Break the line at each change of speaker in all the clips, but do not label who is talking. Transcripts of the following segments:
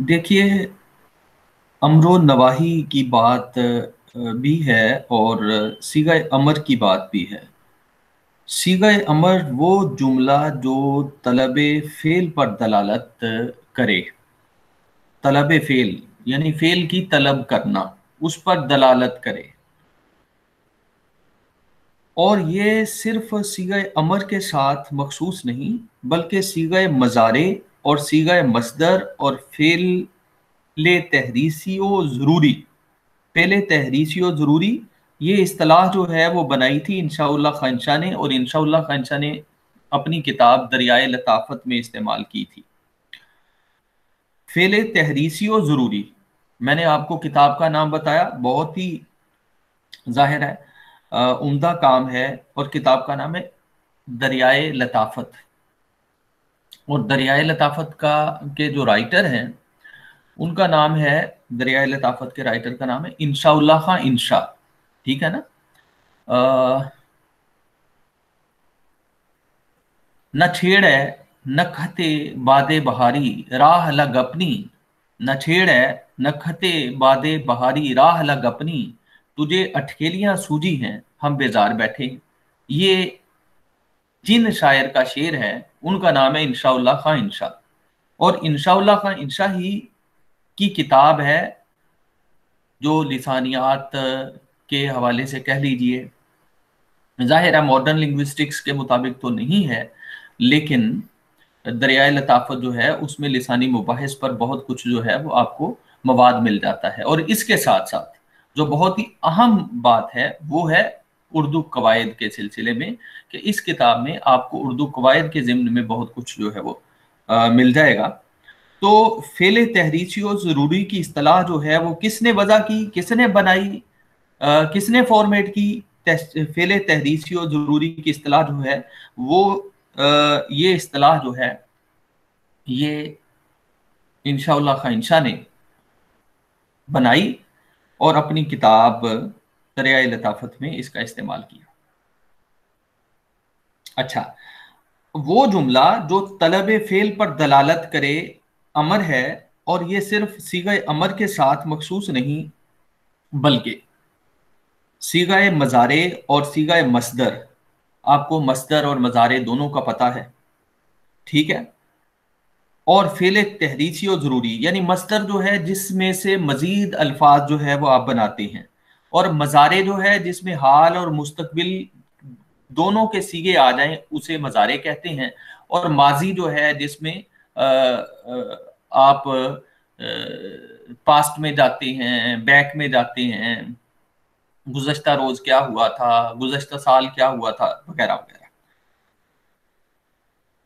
देखिए, अम्रो नवाही की बात भी है और सीगा अमर की बात भी है। सीगा अमर वो जुमला जो तलब फेल पर दलालत करे। तलब फेल यानी फेल की तलब करना, उस पर दलालत करे। और ये सिर्फ सीगा अमर के साथ मखसूस नहीं, बल्कि सीगा मजारे और सीगा मसदर और फेल ले तहरीसी व ज़रूरी, पहले तहरीसी व ज़रूरी, ये इस्तिलाह जो है वो बनाई थी इंशाउल्लाह खान शाह ने, और इंशाउल्लाह खान शाह ने अपनी किताब दरियाए लताफत में इस्तेमाल की थी। फेले तहरीसी व ज़रूरी, मैंने आपको किताब का नाम बताया, बहुत ही जाहिर है उम्दा काम है, और किताब का नाम है दरियाए लताफत। और दरियाए लताफत का के जो राइटर हैं उनका नाम है, दरियाए लताफत के राइटर का नाम है इंशाउल्लाह खां इंशा। ठीक है ना। अ, न छेड़े न खते बादे बहारी राह लग अपनी, न छेड़े न खते बादे बहारी राह लग अपनी, तुझे अटकेलियां सूझी हैं हम बेजार बैठे। ये जिन शायर का शेर है उनका नाम है इंशाउल्लाह खां इंशा। और इंशाउल्लाह खां इंशा ही की किताब है जो लिसानियात के हवाले से कह लीजिए, जाहिर है मॉडर्न लिंग्विस्टिक्स के मुताबिक तो नहीं है, लेकिन दरियाए लताफत जो है उसमें लिसानी मुबाहिस पर बहुत कुछ जो है वो आपको मवाद मिल जाता है। और इसके साथ साथ जो बहुत ही अहम बात है वो है उर्दू कवायद के सिलसिले में, कि इस किताब में आपको उर्दू कवायद के ज़िम्न में बहुत कुछ जो है वो मिल जाएगा। तो फेले तहरीची और ज़रूरी की इस्तिलाह जो है वो किसने वज़ा की, किसने बनाई, किसने फॉर्मेट की। फेले तहरीची और ज़रूरी की इस्तिलाह जो है वो ये इस्तिलाह जो है ये इंशाउल्लाह खां इंशा ने बनाई और अपनी किताब दरियाए लताफत में इसका इस्तेमाल किया। अच्छा, वो जुमला जो तलब फेल पर दलालत करे अमर है, और ये सिर्फ सीगा अमर के साथ मखसूस नहीं, बल्कि सीगा मजारे और सीगा मसदर, आपको मसदर और मजारे दोनों का पता है, ठीक है। और फेल तहरीची और ज़रूरी, यानी मस्दर जो है जिसमें से मजीद अल्फाज जो है वो आप बनाते हैं, और मज़ारे जो है जिसमें हाल और मुस्तकबिल दोनों के सीगे आ जाएं उसे मज़ारे कहते हैं। और माजी जो है जिसमें आप पास्ट में जाते हैं, बैक में जाते हैं, गुज़श्ता रोज क्या हुआ था, गुज़श्ता साल क्या हुआ था, वगैरह वगैरह।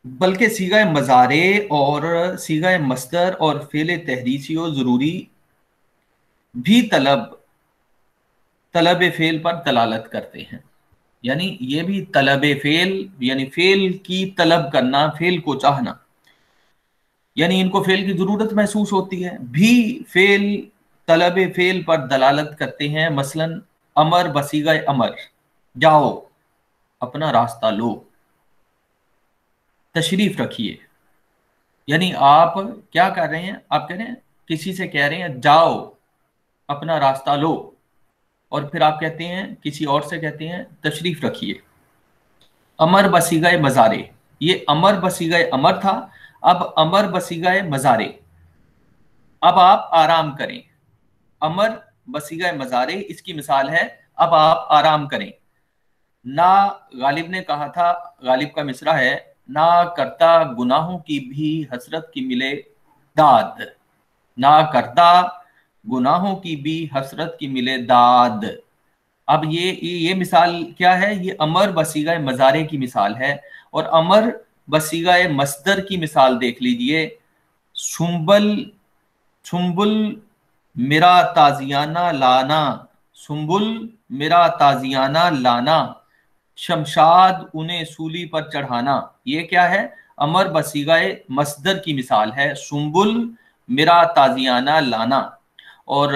बल्कि सीगा मज़ारे और सीगा मस्दर और फेल तहरीची और ज़रूरी भी तलब फेल पर दलालत करते हैं। यानी ये भी तलब फेल, यानी फेल की तलब करना, फेल को चाहना, यानी इनको फेल की जरूरत महसूस होती है, भी फेल तलब फेल पर दलालत करते हैं। मसलन अमर बसीगा अमर, जाओ अपना रास्ता लो, तशरीफ रखिए। यानी आप क्या कर रहे हैं, आप कह रहे हैं, किसी से कह रहे हैं जाओ अपना रास्ता लो, और फिर आप कहते हैं किसी और से कहते हैं तशरीफ रखिए। अमर बसीगा मज़ारे, ये अमर बसीगा अमर था, अब अमर बसीगा मज़ारे, अब आप आराम करें। अमर बसीगा मज़ारे, इसकी मिसाल है अब आप आराम करें। ना, गालिब ने कहा था, गालिब का मिसरा है, ना करता गुनाहों की भी हसरत की मिले दाद, ना करता गुनाहों की भी हसरत की मिले दाद। अब ये मिसाल क्या है, ये अमर बसीगा मज़ारे की मिसाल है। और अमर बसीगा मस्दर की मिसाल देख लीजिए, सुंबल सुंबुल मेरा ताजियाना लाना, सुंबुल मेरा ताजियाना लाना, शमशाद उन्हें सूली पर चढ़ाना। ये क्या है, अमर बसीगाए मसदर की मिसाल है, सुंबुल मेरा ताजियाना लाना। और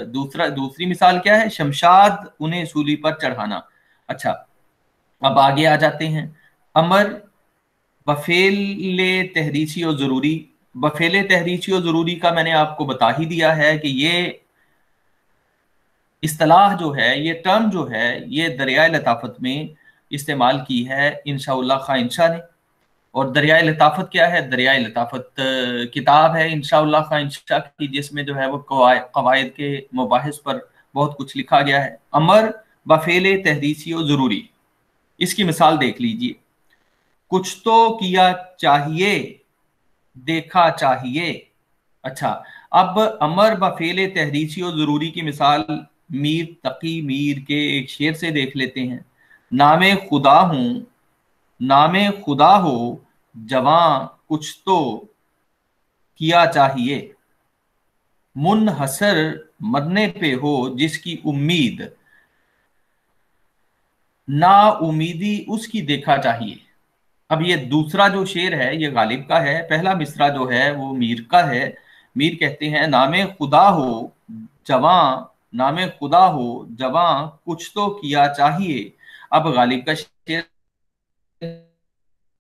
दूसरी मिसाल क्या है, शमशाद उन्हें सूली पर चढ़ाना। अच्छा, अब आगे आ जाते हैं। अमर बफेल तहरीची और ज़रूरी, बफेले तहरीची और ज़रूरी का मैंने आपको बता ही दिया है कि ये इस्तिलाह जो है, ये टर्म जो है, ये दरियाए लताफत में इस्तेमाल की है इंशाउल्लाह खां इंशा ने। और दरियाए लताफत क्या है? दरियाए लताफत किताब है इंशाउल्लाह खां इंशा की, जिसमें जो है वो कवायद के मुबाहिस पर बहुत कुछ लिखा गया है। अमर बफेले तहरीसी और ज़रूरी, इसकी मिसाल देख लीजिए। कुछ तो किया चाहिए, देखा चाहिए। अच्छा, अब अमर बफेले तहरीची और जरूरी की मिसाल मीर तकी मीर के एक शेर से देख लेते हैं। नामे खुदा हूं, नामे खुदा हो जवां कुछ तो किया चाहिए, मुनहसर मरने पे हो जिसकी उम्मीद, ना उम्मीदी उसकी देखा चाहिए। अब ये दूसरा जो शेर है ये गालिब का है, पहला मिसरा जो है वो मीर का है। मीर कहते हैं नामे खुदा हो जवां, नामे खुदा हो जवां कुछ तो किया चाहिए। अब गालिब का शेर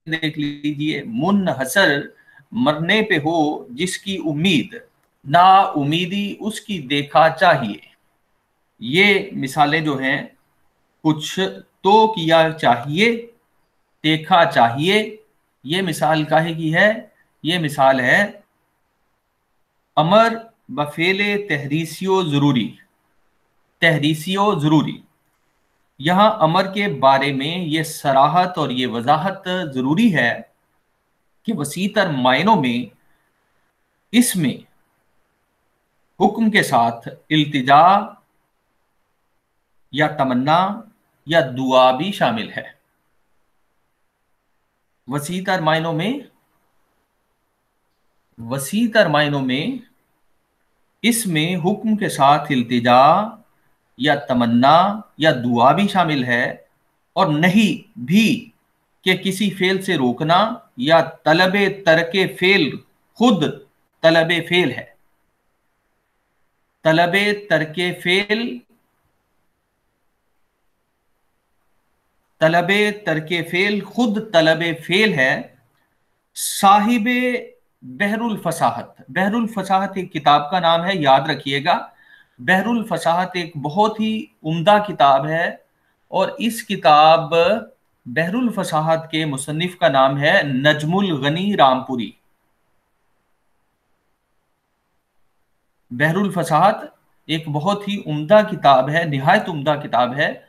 देख लीजिए। मुनहसर मरने पे हो जिसकी उम्मीद, ना उम्मीदी उसकी देखा चाहिए। ये मिसालें जो हैं, कुछ तो किया चाहिए, देखा चाहिए, ये मिसाल काहे की है? ये मिसाल है अमर बफेले तहरीसियो जरूरी, तहरीसियो जरूरी। यहां अमर के बारे में ये सराहत और ये वजाहत जरूरी है कि वसीतर मायनों में इसमें हुक्म के साथ इल्तिजा या तमन्ना या दुआ भी शामिल है। वसीतर मायनों में, वसीतर मायनों में इसमें हुक्म के साथ इल्तिजा या तमन्ना या दुआ भी शामिल है, और नहीं भी कि किसी फेल से रोकना या तलबे तरके फेल खुद तलबे फेल है। तलबे तरके फेल, तलबे तरके फेल खुद तलबे फेल है। साहिबे बहरुल फसाहत, बहरुल फसाहत एक किताब का नाम है, याद रखिएगा। बहरुल फसाहत एक बहुत ही उम्दा किताब है, और इस किताब बहरुल फसाहत के मुसन्निफ का नाम है नजमुल गनी रामपुरी। बहरुल फसाहत एक बहुत ही उम्दा किताब है, निहायत उम्दा किताब है,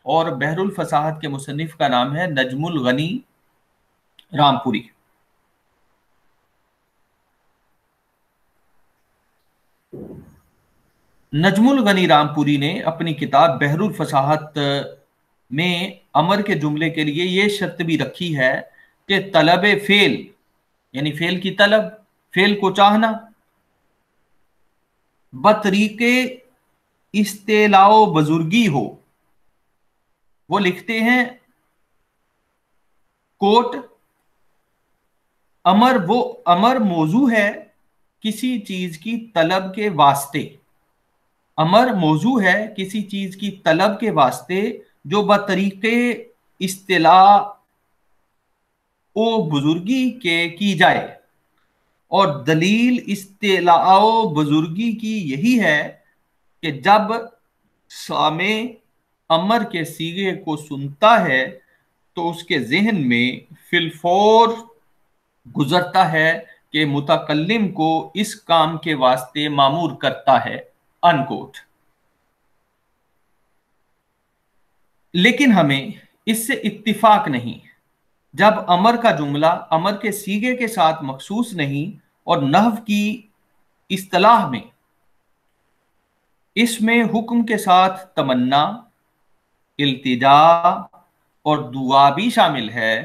और बहरुल फसाहत के मुसन्निफ का नाम है नजमुल गनी रामपुरी। नजमुल गनी रामपुरी ने अपनी किताब बहरुल फसाहत में अमर के जुमले के लिए ये शर्त भी रखी है कि तलबे फेल, यानी फेल की तलब, फेल को चाहना, बतरीके इस्तेलाओ बुजुर्गी हो। वो लिखते हैं कोट, अमर वो अमर मौजू है किसी चीज की तलब के वास्ते, अमर मौजू है किसी चीज की तलब के वास्ते जो बतरीके इस्तिला ओ बुजुर्गी के की जाए। और दलील इस्तिलाओ बुजुर्गी की यही है कि जब सामे अमर के सीगे को सुनता है तो उसके जहन में फिलफौर गुजरता है कि मुतकल्लिम को इस काम के वास्ते मामूर करता है, अनकोट। लेकिन हमें इससे इत्तिफाक नहीं जब अमर का जुमला अमर के सीगे के साथ मखसूस नहीं, और नहव की इस्तिलाह में इसमें हुक्म के साथ तमन्ना, इल्तिजा और दुआ भी शामिल है,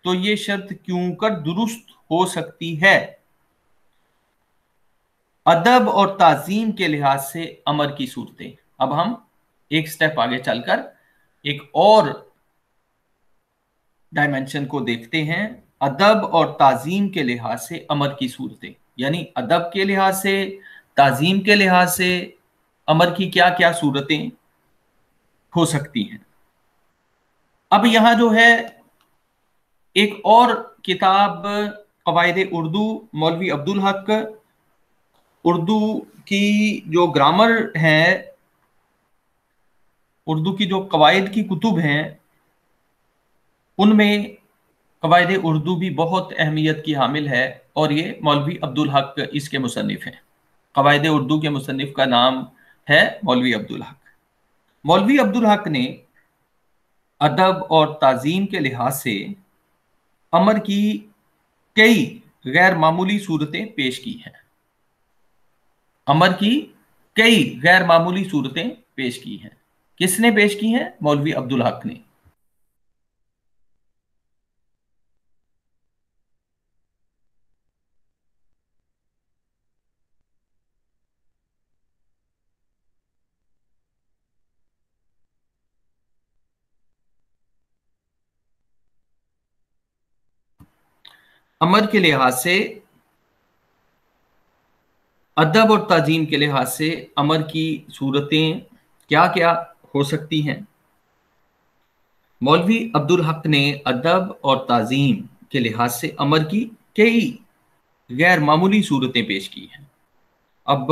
तो ये शर्त क्यों कर दुरुस्त हो सकती है। अदब और ताजीम के लिहाज से अमर की सूरतें। अब हम एक स्टेप आगे चलकर एक और डायमेंशन को देखते हैं। अदब और ताजीम के लिहाज से अमर की सूरतें, यानी अदब के लिहाज से, ताजीम के लिहाज से अमर की क्या क्या सूरतें हो सकती हैं। अब यहां जो है एक और किताब कवायद उर्दू मौलवी अब्दुल हक, उर्दू की जो ग्रामर है, उर्दू की जो कवायद की कुतुब हैं उनमें कवायद उर्दू भी बहुत अहमियत की हामिल है, और ये मौलवी अब्दुल हक इसके मुसन्निफ हैं। कवायद उर्दू के मुसन्निफ का नाम है मौलवी अब्दुल हक। मौलवी अब्दुल हक ने अदब और ताजीम के लिहाज से अमर की कई गैर मामूली सूरतें पेश की हैं। अमर की कई गैर मामूली सूरतें पेश की हैं। किसने पेश की हैं? मौलवी अब्दुल हक ने। अमर के लिहाज से, अदब और ताजीम के लिहाज से अमर की सूरतें क्या क्या हो सकती हैं? मौलवी अब्दुल हक ने अदब और ताजीम के लिहाज से अमर की कई गैर मामूली सूरतें पेश की हैं। अब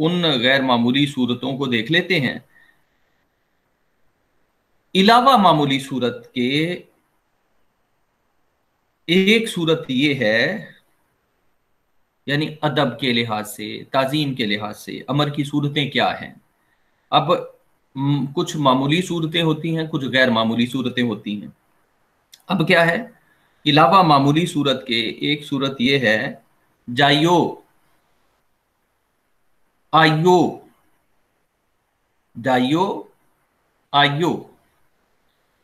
उन गैर मामूली सूरतों को देख लेते हैं। इलावा मामूली सूरत के एक सूरत ये है, यानी अदब के लिहाज से, ताजीम के लिहाज से अमर की सूरतें क्या हैं। अब कुछ मामूली सूरतें होती हैं, कुछ गैर मामूली सूरतें होती हैं। अब क्या है, इलावा मामूली सूरत के एक सूरत ये है, जाइयो, आइयो, जाइयो, आइयो।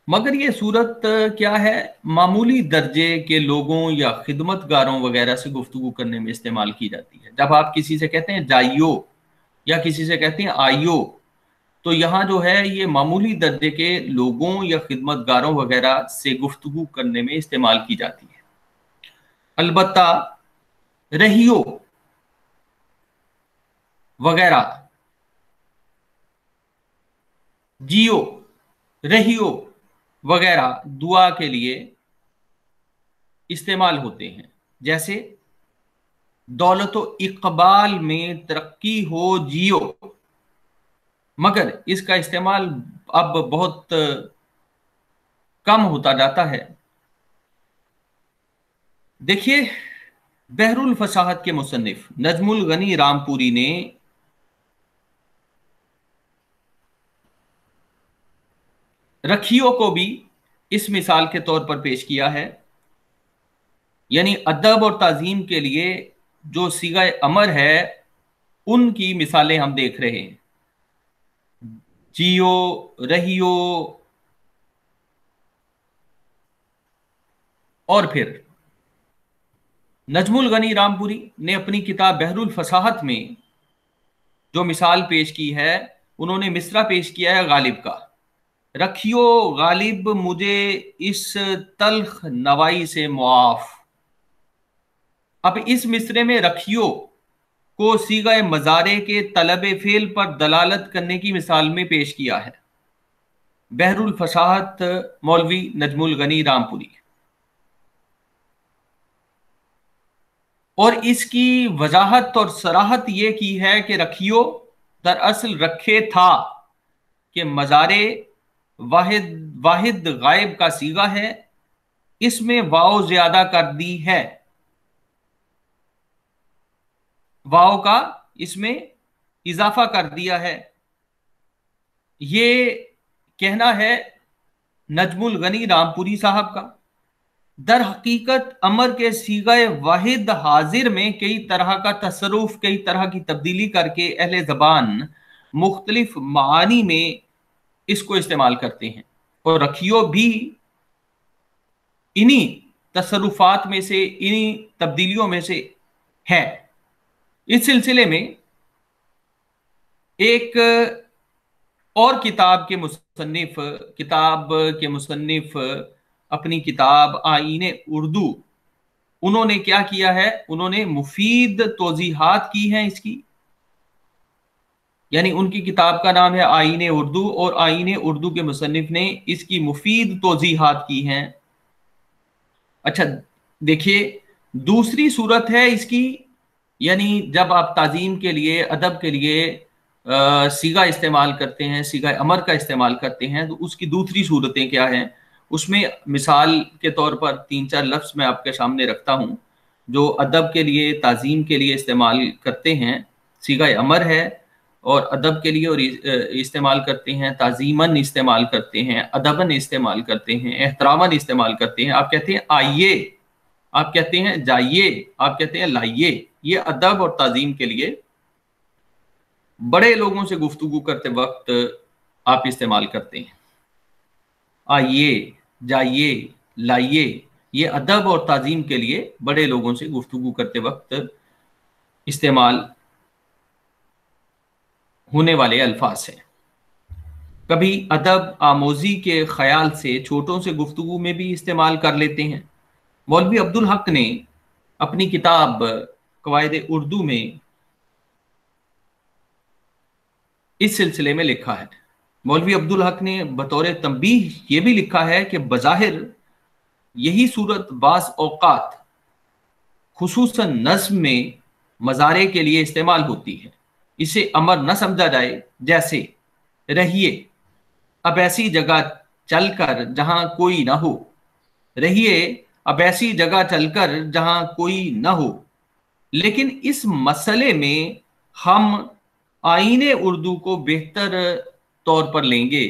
मगर ये सूरत क्या है, मामूली दर्जे के लोगों या खिदमतगारों वगैरह से गुफ्तगू करने में इस्तेमाल की जाती है। जब आप किसी से कहते हैं जाइयो या किसी से कहते हैं आइयो, तो यहाँ जो है ये मामूली दर्जे के लोगों या खिदमतगारों वगैरह से गुफ्तगू करने में इस्तेमाल की जाती है। अलबत्ता रहियो वगैरह, जियो, रहियो वगैरह दुआ के लिए इस्तेमाल होते हैं। जैसे दौलत व इकबाल में तरक्की हो जियो, मगर इसका इस्तेमाल अब बहुत कम होता जाता है। देखिए, बहरुल फसाहत के मुसन्निफ नजमुल गनी रामपुरी ने रखियो को भी इस मिसाल के तौर पर पेश किया है। यानी अदब और ताजीम के लिए जो सीगा अमर है उनकी मिसालें हम देख रहे हैं। जियो, रहियो, और फिर नजमुल गनी रामपुरी ने अपनी किताब बहरुल फसाहत में जो मिसाल पेश की है, उन्होंने मिसरा पेश किया है गालिब का, रखियो गालिब मुझे इस तल्ख नवाई से मुआफ। अब इस मिसरे में रखियो को सीगा मजारे के तलब फेल पर दलालत करने की मिसाल में पेश किया है। बहरुल फसाहत मौलवी नजमुल गनी रामपुरी। और इसकी वजाहत और सराहत ये की है कि रखियो दरअसल रखे था कि मजारे वाहिद वाहिद गायब का सीगा है, इसमें वाव ज्यादा कर दी है, वाव का इसमें इजाफा कर दिया है। ये कहना है नजमुल गनी रामपुरी साहब का। दर हकीकत अमर के सीगाए वाहिद हाजिर में कई तरह का तसरुफ, कई तरह की तब्दीली करके अहले ज़बान मुख्तलिफ मानी में इसको इस्तेमाल करते हैं, और रखियो भी इन्हीं तसरुफात में से, इन्हीं तब्दीलियों में से है। इस सिलसिले में एक और किताब के मुसन्निफ अपनी किताब आईने उर्दू, उन्होंने क्या किया है, उन्होंने मुफीद तोजीहात की हैं इसकी। यानी उनकी किताब का नाम है आईने उर्दू, और आईने उर्दू के मुसन्निफ ने इसकी मुफीद तोजीहात की हैं। अच्छा देखिए, दूसरी सूरत है इसकी, यानी जब आप ताजीम के लिए, अदब के लिए सीगा इस्तेमाल करते हैं, सीगा अमर का इस्तेमाल करते हैं, तो उसकी दूसरी सूरतें क्या हैं। उसमें मिसाल के तौर पर 3-4 लफ्ज़ मैं आपके सामने रखता हूँ जो अदब के लिए, ताजीम के लिए इस्तेमाल करते हैं। सीगा अमर है और अदब के लिए, और इस्तेमाल करते हैं, ताजीमन इस्तेमाल करते हैं, अदबन इस्तेमाल करते हैं, एहतरामन इस्तेमाल करते हैं। आप कहते हैं आइए, आप कहते हैं जाइए, आप कहते हैं लाइए। ये अदब और ताजीम के लिए बड़े लोगों से गुफ्तगू करते वक्त आप इस्तेमाल करते हैं। आइए, जाइए, लाइए, ये अदब और ताजीम के लिए बड़े लोगों से गुफ्तगू करते वक्त इस्तेमाल होने वाले अल्फाज हैं। कभी अदब आमोजी के ख्याल से छोटों से गुफ्तगू में भी इस्तेमाल कर लेते हैं। मौलवी अब्दुल हक ने अपनी किताब कवायद उर्दू में इस सिलसिले में लिखा है। मौलवी अब्दुल हक ने बतौर तंबीह ये भी लिखा है कि बज़ाहिर यही सूरत बाज़ औक़ात खुसूसन नज़्म में मज़ारे के लिए इस्तेमाल होती है। इसे अमर न समझा जाए, जैसे रहिए अब ऐसी जगह चलकर जहां कोई ना हो, रहिए अब ऐसी जगह चलकर जहां कोई ना हो। लेकिन इस मसले में हम आईने उर्दू को बेहतर तौर पर लेंगे,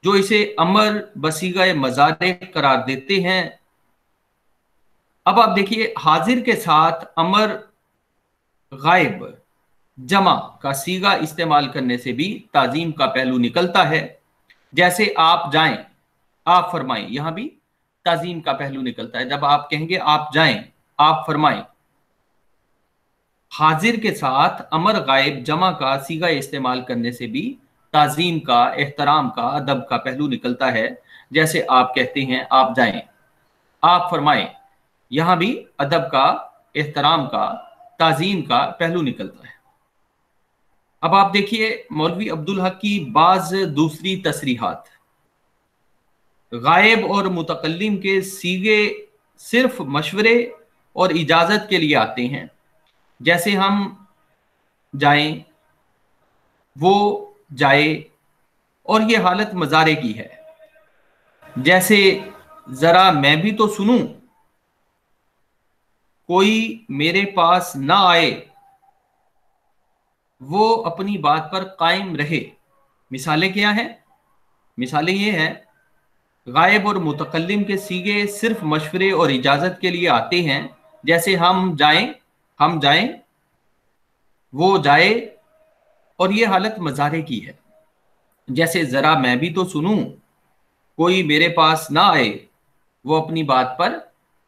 जो इसे अमर बसीगा मज़ारे करार देते हैं। अब आप देखिए, हाजिर के साथ अमर गायब जमा का सीगा इस्तेमाल करने से भी ताजीम का पहलू निकलता है। जैसे आप जाएं, आप फरमाएं, यहां भी ताजीम का पहलू निकलता है। जब आप कहेंगे आप जाएं, आप फरमाएं, हाजिर के साथ अमर गायब जमा का सीगा इस्तेमाल करने से भी ताजीम का, एहतराम का, अदब का पहलू निकलता है। जैसे आप कहते हैं आप जाएं, आप फरमाएं, यहां भी अदब का, एहतराम का, ताजीम का पहलू निकलता है। अब आप देखिए मौलवी अब्दुल हक की बाज दूसरी तसरीहात। गायब और मुतकल्लिम के सीगे सिर्फ मशवरे और इजाजत के लिए आते हैं। जैसे हम जाएं, वो जाए, और ये हालत मज़ारे की है। जैसे जरा मैं भी तो सुनूं, कोई मेरे पास ना आए, वो अपनी बात पर कायम रहे। मिसालें क्या हैं? मिसालें ये हैं, गायब और मुतकल्लिम के सीगे सिर्फ मशवरे और इजाजत के लिए आते हैं। जैसे हम जाएं, हम जाएं, वो जाए, और ये हालत मज़ारे की है। जैसे जरा मैं भी तो सुनूं, कोई मेरे पास ना आए, वो अपनी बात पर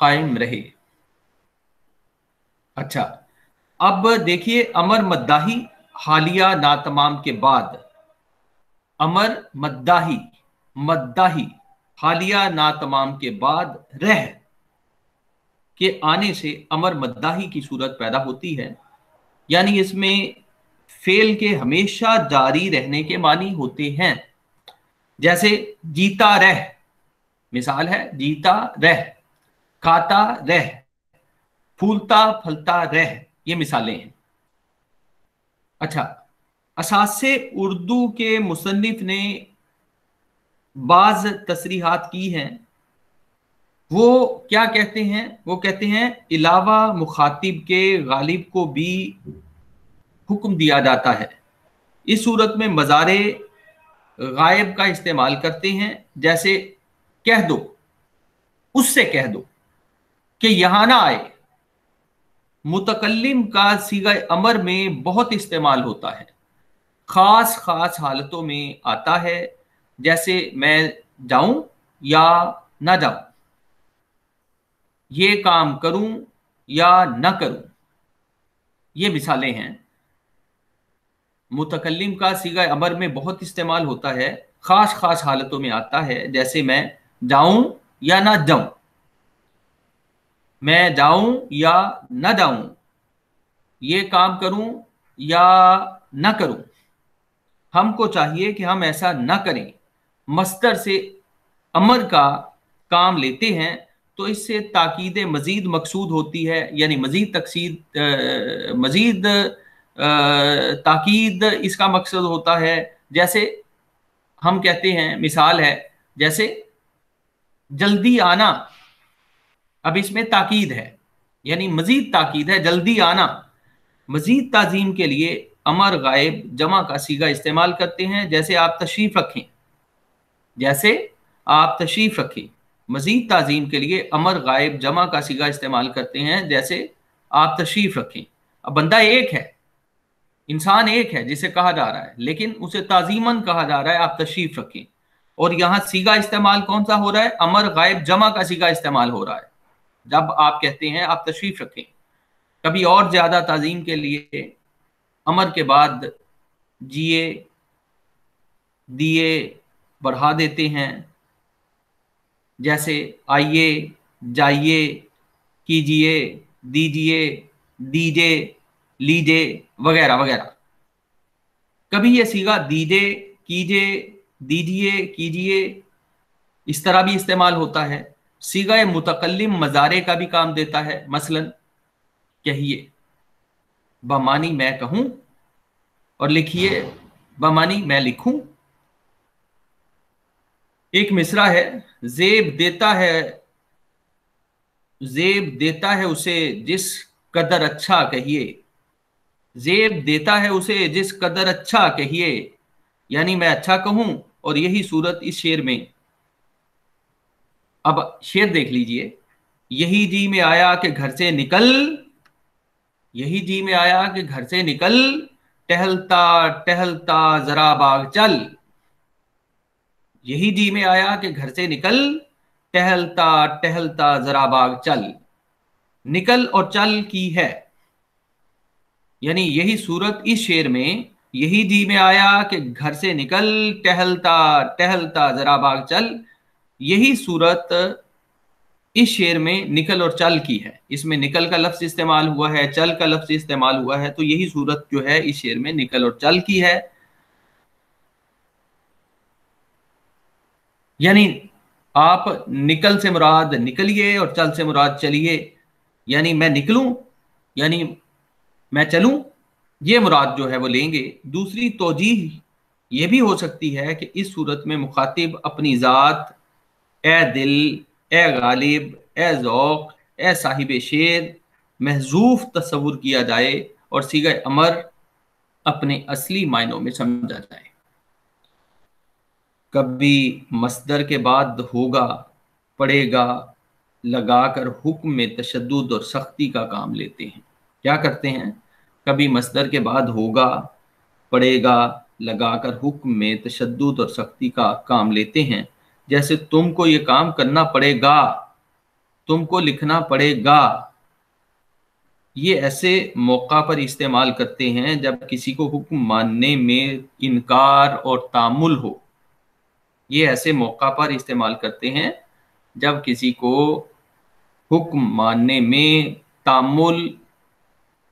कायम रहे। अच्छा, अब देखिए अमर मद्दाही हालिया नातमाम के बाद, अमर मद्दाही, मद्दाही हालिया नातमाम के बाद रह के आने से अमर मद्दाही की सूरत पैदा होती है। यानी इसमें फेल के हमेशा जारी रहने के मानी होते हैं। जैसे जीता रह, मिसाल है जीता रह, खाता रह, फूलता फलता रह, ये मिसालें हैं। अच्छा, असासे उर्दू के मुसन्निफ ने बाज तसरीहात की हैं। वो क्या कहते हैं? वो कहते हैं इलावा मुखातिब के गालिब को भी हुक्म दिया जाता है। इस सूरत में मज़ारे गायब का इस्तेमाल करते हैं। जैसे कह दो, उससे कह दो कि यहां ना आए। मुतकल्लिम का सीगा अमर में बहुत इस्तेमाल होता है, खास खास हालतों में आता है। जैसे मैं जाऊं या ना जाऊं, ये काम करूं या ना करूं, ये मिसालें हैं। मुतकल्लिम का सीगा अमर में बहुत इस्तेमाल होता है, खास खास हालतों में आता है। जैसे मैं जाऊं या ना जाऊं, मैं जाऊं या ना जाऊं, ये काम करूं या ना करूं, हमको चाहिए कि हम ऐसा ना करें। मस्तर से अमर का काम लेते हैं तो इससे ताकीद मजीद मकसूद होती है, यानी मजीद तकसीद मजीद ताकीद इसका मकसद होता है। जैसे हम कहते हैं, मिसाल है जैसे जल्दी आना, अब इसमें ताकीद है, यानी मजीद ताकीद है, जल्दी आना। मजीद ताजीम के लिए अमर गायब जमा का सीगा इस्तेमाल करते हैं, जैसे आप तशरीफ रखें, जैसे आप तशरीफ रखें। मजीद ताजीम के लिए अमर गायब जमा का सीगा इस्तेमाल करते हैं, जैसे आप तशरीफ रखें। अब बंदा एक है, इंसान एक है जिसे कहा जा रहा है, लेकिन उसे ताजीमन कहा जा रहा है आप तशरीफ रखें। और यहां सीगा इस्तेमाल कौन सा हो रहा है? अमर गायब जमा का सीगा इस्तेमाल हो रहा है जब आप कहते हैं आप तशरीफ रखें। कभी और ज्यादा ताजीम के लिए अमर के बाद जिए दिए बढ़ा देते हैं, जैसे आइए, जाइए, कीजिए, दीजिए, दीजिए, लीजिए, वगैरह वगैरह। कभी ये सीगा दीजिए, कीजिए, दीजिए, कीजिए इस तरह भी इस्तेमाल होता है। सीगा मुतकल्लिम मजारे का भी काम देता है। मसलन कहिए बमानी मैं कहूं, और लिखिए बमानी मैं लिखूं। एक मिसरा है, जेब देता है, जेब देता है उसे जिस कदर अच्छा कहिए, जेब देता है उसे जिस कदर अच्छा कहिए, यानी मैं अच्छा कहूं। और यही सूरत इस शेर में। अब शेर देख लीजिए, यही जी में आया कि घर से निकल, यही जी में आया कि घर से निकल, टहलता टहलता जरा बाग चल। यही जी में आया कि घर से निकल, टहलता टहलता जरा बाग चल। निकल और चल की है, यानी यही सूरत इस शेर में, यही जी में आया कि घर से निकल, टहलता टहलता जरा बाग चल, यही सूरत इस शेर में निकल और चल की है। इसमें निकल का लफ्ज इस्तेमाल हुआ है, चल का लफ्ज इस्तेमाल हुआ है, तो यही सूरत जो है इस शेर में निकल और चल की है। यानी आप निकल से मुराद निकलिए और चल से मुराद चलिए, यानी मैं निकलूं यानी मैं चलूं, ये मुराद जो है वो लेंगे। दूसरी तौजीह ये भी हो सकती है कि इस सूरत में मुखातिब अपनी ज़ात, ए दिल, ए गालिब, ए ज़ौक़, ए साहिब शेर महजूफ तस्वुर किया जाए और सीगा अमर अपने असली मायनों में समझा जाए। कभी मस्दर के बाद होगा पड़ेगा लगाकर हुक्म में तशद्दुद और सख्ती का काम लेते हैं। क्या करते हैं? कभी मस्दर के बाद होगा पड़ेगा लगाकर हुक्म में तशद्दुद और सख्ती का काम लेते हैं, जैसे तुमको ये काम करना पड़ेगा, तुमको लिखना पड़ेगा। ये ऐसे मौका पर इस्तेमाल करते हैं जब किसी को हुक्म मानने में इनकार और तामुल हो। ये ऐसे मौका पर इस्तेमाल करते हैं जब किसी को हुक्म मानने में तामुल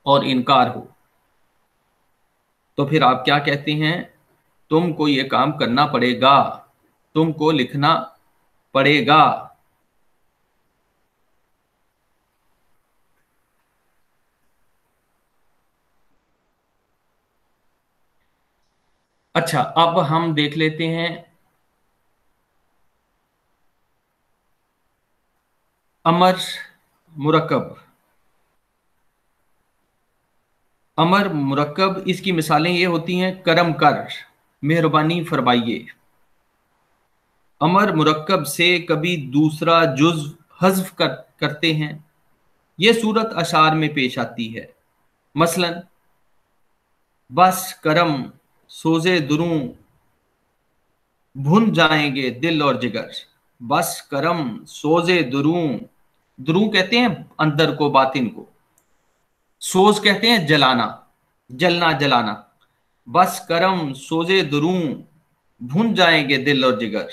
और इनकार हो। तो फिर आप क्या कहते हैं? तुमको ये काम करना पड़ेगा, तुमको लिखना पड़ेगा। अच्छा, अब हम देख लेते हैं अमर मुरक्कब। अमर मुरक्कब, इसकी मिसालें ये होती हैं, करम कर, मेहरबानी फरमाइए। अमर मुरक्कब से कभी दूसरा जुज़ हज़्फ करते हैं। ये सूरत अशार में पेश आती है। मसलन बस करम सोजे दुरूं भुन जाएंगे दिल और जिगर। बस करम सोजे दुरूं, दुरूं कहते हैं अंदर को, बातिन को। सोज कहते हैं जलाना, जलना जलाना। बस करम सोजे दुरूं भुन जाएंगे दिल और जिगर।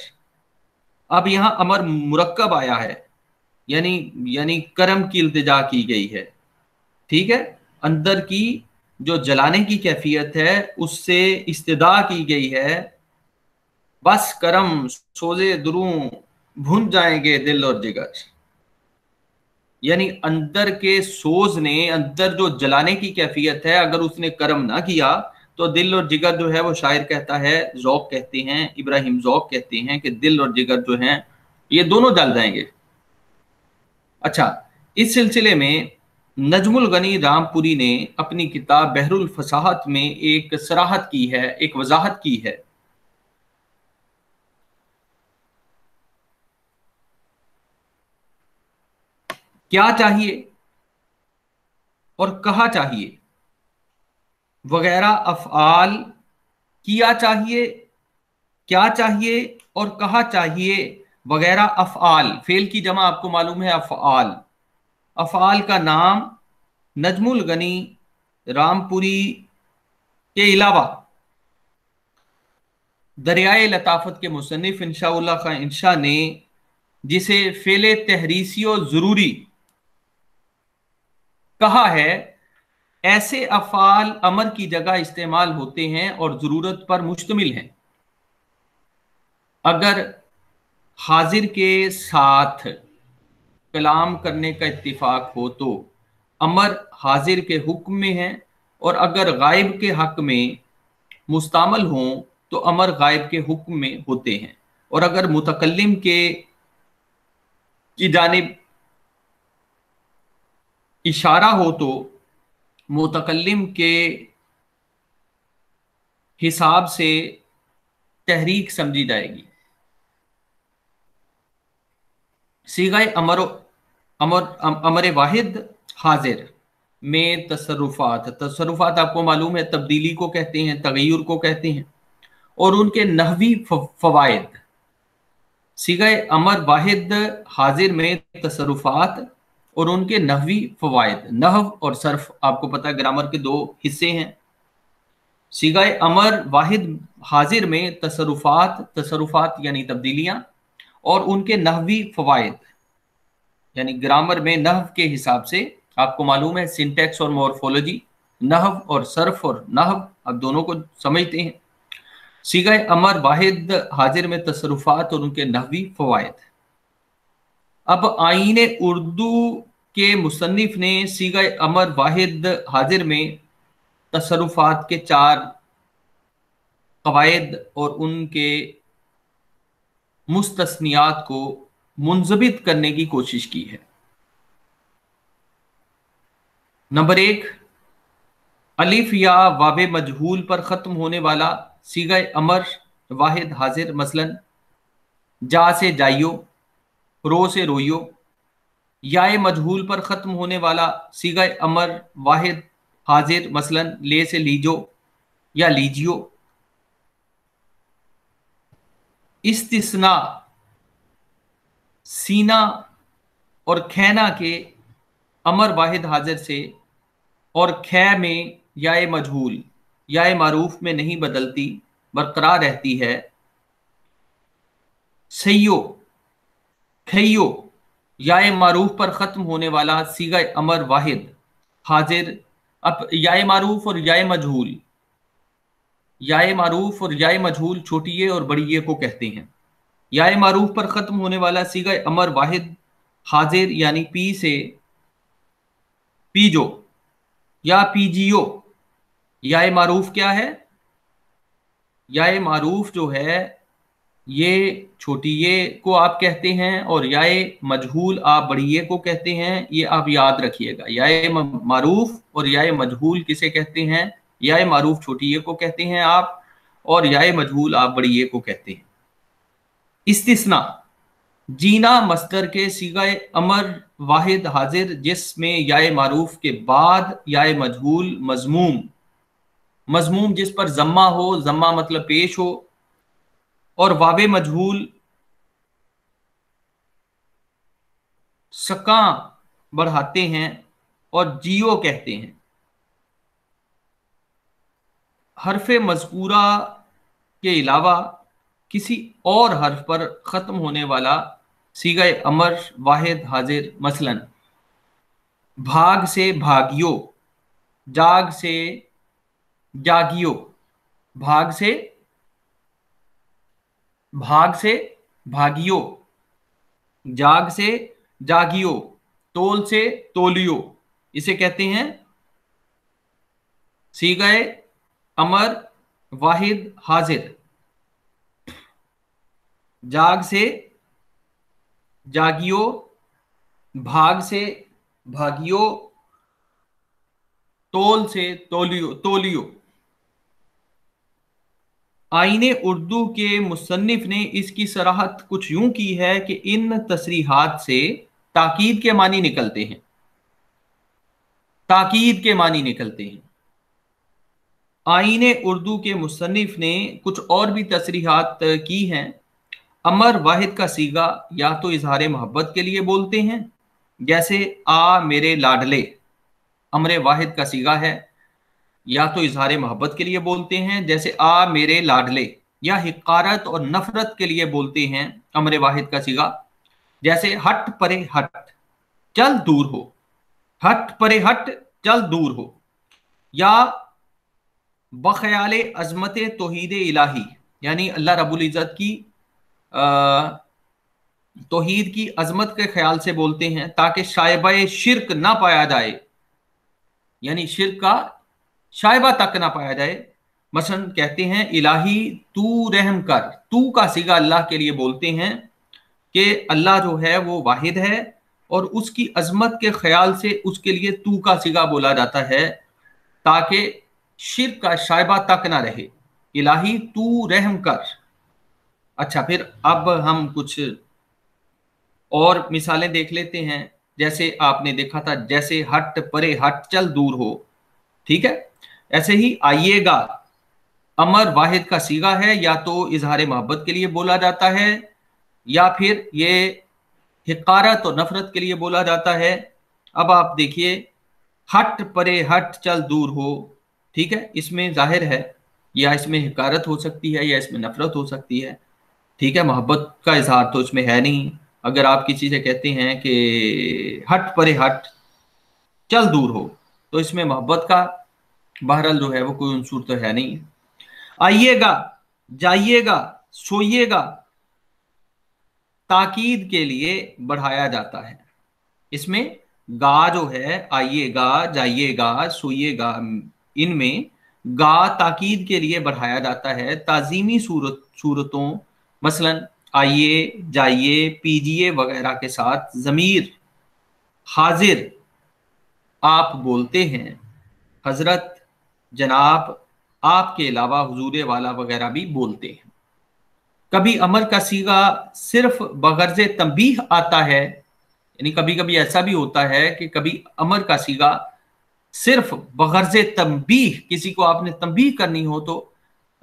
अब यहां अमर मुरक्कब आया है, यानी करम की इल्तिजा की गई है। ठीक है, अंदर की जो जलाने की कैफियत है उससे इस्तिदा की गई है। बस करम सोजे दुरूं भुन जाएंगे दिल और जिगर। यानी अंदर के सोज ने, अंदर जो जलाने की कैफियत है, अगर उसने कर्म ना किया तो दिल और जिगर जो है, वो शायर कहता है, ज़ौक़ कहते हैं, इब्राहिम ज़ौक़ कहते हैं कि दिल और जिगर जो हैं ये दोनों जल जाएंगे। अच्छा, इस सिलसिले में नजमुल गनी रामपुरी ने अपनी किताब बहरुल फसाहत में एक सराहत की है, एक वजाहत की है। क्या चाहिए और कहा चाहिए वगैरह अफ़आल, किया चाहिए, क्या चाहिए और कहा चाहिए वगैरह अफ़आल। फेल की जमा आपको मालूम है अफ़आल। अफ़आल का नाम नजमुल गनी रामपुरी के अलावा दरियाए लताफत के मुसन्निफ इंशाउल्लाह खां इंशा ने, जिसे फेले तहरीसियो जरूरी कहा है, ऐसे अफ़आल अमर की जगह इस्तेमाल होते हैं और जरूरत पर मुश्तमिल हैं। अगर हाजिर के साथ कलाम करने का इत्तिफाक हो तो अमर हाजिर के हुक्म में है, और अगर गायब के हक में मुस्तमल हों तो अमर गायब के हुक्म में होते हैं। और अगर मुतकल्लिम के की जानिब इशारा हो तो मुतकल्लिम के हिसाब से तहरीक समझी जाएगी। सीगाए अमर अमर अमर वाहिद हाजिर में तसरुफात, तसरुफात आपको मालूम है तब्दीली को कहते हैं, तगय्युर को कहते हैं, और उनके नहवी फवायद। सीगाए अमर वाहिद हाजिर में तसरुफात और उनके नहवी फवायद। नहव और सर्फ आपको पता है ग्रामर के दो हिस्से हैं। सीगाए अमर वाहिद हाजिर में तसरुफात, तसरुफात यानी तब्दीलियां, और उनके नहवी फवायद यानी ग्रामर में नहव के हिसाब से आपको मालूम है सिंटेक्स और मॉर्फोलॉजी, नहव और सर्फ और नहव, अब दोनों को समझते हैं। सीगाए अमर वाहिद हाजिर में तसरुफात और उनके नहवी फवायद। अब आईने उर्दू के मुसन्निफ ने सीगाए अमर वाहिद हाजिर में तसरुफात के 4 कवायद और उनके मुस्तस्नियात को मुंजबित करने की कोशिश की है। नंबर 1, अलिफ या वावे मजहूल पर खत्म होने वाला सीगाए अमर वाहिद हाजिर, मसलन जा से जाइयो, रो से रोइयो। याए मजहूल पर खत्म होने वाला सीगाए अमर वाहिद हाजिर, मसलन ले से लीजो या लीजियो। इस्तिस्ना सीना और खैना के अमर वाहिद हाजिर से और खे में याए मजहूल याए मारूफ में नहीं बदलती, बरकरार रहती है। सैयो खैयो याए मारूफ पर खत्म होने वाला सीगा अमर वाहिद हाजिर। अब याए मारूफ और याए मजहूल, याए मारूफ और याए मजहूल छोटी ये और बड़ी ये को कहते हैं। याए मारूफ पर खत्म होने वाला सीगा अमर वाहिद हाजिर यानी पी से पीजो या पीजियो। याए मारूफ क्या है? याए मारूफ जो है ये छोटी ये को आप कहते हैं, और याए मजहूल आप बड़ी ये को कहते हैं। ये आप याद रखिएगा, याए मारूफ और याए मजहूल किसे कहते हैं? याए मारूफ छोटी ये को कहते हैं आप, और याए मजहूल आप बड़ी ये को कहते हैं। इस्तिस्ना जीना मस्दर के सीगाए अमर वाहिद हाजिर जिसमें याए मारूफ के बाद याए मजहूल मजमूम, मजमूम जिस पर जम्मा हो, जम्मा मतलब पेश हो, और वावे मजहूल सका बढ़ाते हैं और जियो कहते हैं। हरफे मजकूरा के अलावा किसी और हर्फ पर खत्म होने वाला सीगा अमर वाहिद हाजिर, मसलन भाग से भागियो, जाग से जागियो। भाग से भाग से भागियो, जाग से जागियो। तोल से तोलियो, इसे कहते हैं सीगाए अमर वाहिद हाजिर। जाग से जागियो, भाग से भागियो, तोल से तोलियो तोलियो। आईने उर्दू के मुसन्निफ ने इसकी सराहत कुछ यूं की है कि इन तसरीहात से ताकीद के मानी निकलते हैं, ताकीद के मानी निकलते हैं। आईने उर्दू के मुसन्निफ ने कुछ और भी तसरीहात की हैं। अमर वाहिद का सीगा या तो इजहार मोहब्बत के लिए बोलते हैं, जैसे आ मेरे लाडले, अमर वाहिद का सीगा है। या तो इजहार मोहब्बत के लिए बोलते हैं, जैसे आ मेरे लाडले, या हिकारत और नफरत के लिए बोलते हैं अमर वाहिद का सीगा, जैसे हट परे हट चल दूर हो, हट परे हट चल दूर हो। या बख्याल अजमत तौहीद इलाही, यानी अल्लाह रब्बुल इज़्ज़त की तौहीद की अजमत के ख्याल से बोलते हैं ताकि शायबा शिरक ना पाया जाए, यानी शिरक का शायबा तक ना पाया जाए। मसलन कहते हैं इलाही तू रहम कर, तू का सीगा अल्लाह के लिए बोलते हैं कि अल्लाह जो है वो वाहिद है और उसकी अजमत के ख्याल से उसके लिए तू का सीगा बोला जाता है ताकि शिरक का शायबा तक ना रहे। इलाही तू रहम कर। अच्छा, फिर अब हम कुछ और मिसालें देख लेते हैं। जैसे आपने देखा था, जैसे हट परे हट चल दूर हो, ठीक है। ऐसे ही आइएगा अमर वाहिद का सीगा है, या तो इजहार मोहब्बत के लिए बोला जाता है या फिर ये हिकारत और नफरत के लिए बोला जाता है। अब आप देखिए, हट परे हट चल दूर हो, ठीक है, इसमें जाहिर है या इसमें हिकारत हो सकती है या इसमें नफरत हो सकती है, ठीक है। मोहब्बत का इजहार तो इसमें है नहीं। अगर आप किसी से कहते हैं कि हट परे हट चल दूर हो, तो इसमें मोहब्बत का बहरहाल जो है वो कोई उनसूर तो है नहीं। आइएगा, जाइएगा, सोइएगा ताकीद के लिए बढ़ाया जाता है। इसमें गा जो है, आइएगा, जाइएगा, सोइएगा, इनमें गा ताकीद के लिए बढ़ाया जाता है ताजीमी सूरतों, मसलन आइए, जाइए, पीजिए वगैरह के साथ ज़मीर हाजिर आप बोलते हैं। हजरत, जनाब, आपके अलावा हुजूर वाला वगैरह भी बोलते हैं। कभी अमर का सीगा सिर्फ बगर्ज़े तंबीह आता है, यानी कभी कभी ऐसा भी होता है कि कभी अमर का सीगा सिर्फ बगर्ज़े तंबीह, किसी को आपने तंबीह करनी हो तो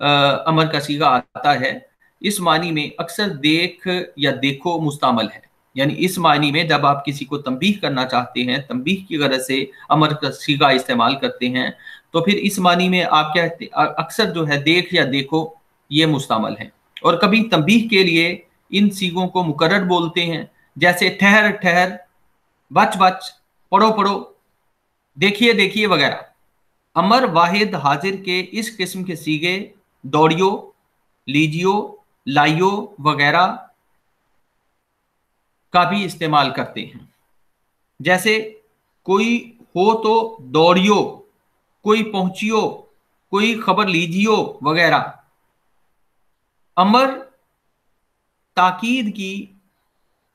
अमर का सीगा आता है। इस मानी में अक्सर देख या देखो मुस्तामल है, यानी इस मानी में जब आप किसी को तंबीह करना चाहते हैं, तंबीह की गरज से अमर का सीगा इस्तेमाल करते हैं, तो फिर इस मानी में आप कहते अक्सर जो है देख या देखो ये मुस्तामल है। और कभी तंबीह के लिए इन सीगों को मुकर्रर बोलते हैं, जैसे ठहर ठहर, बच बच, पढ़ो पढ़ो, देखिए देखिए वगैरह। अमर वाहिद हाजिर के इस किस्म के सीगे दौड़ियो, लीजियो, लाइयो वगैरह का भी इस्तेमाल करते हैं। जैसे कोई हो तो दौड़ियो, कोई पहुंचियो, कोई खबर लीजियो वगैरह। अमर ताकीद की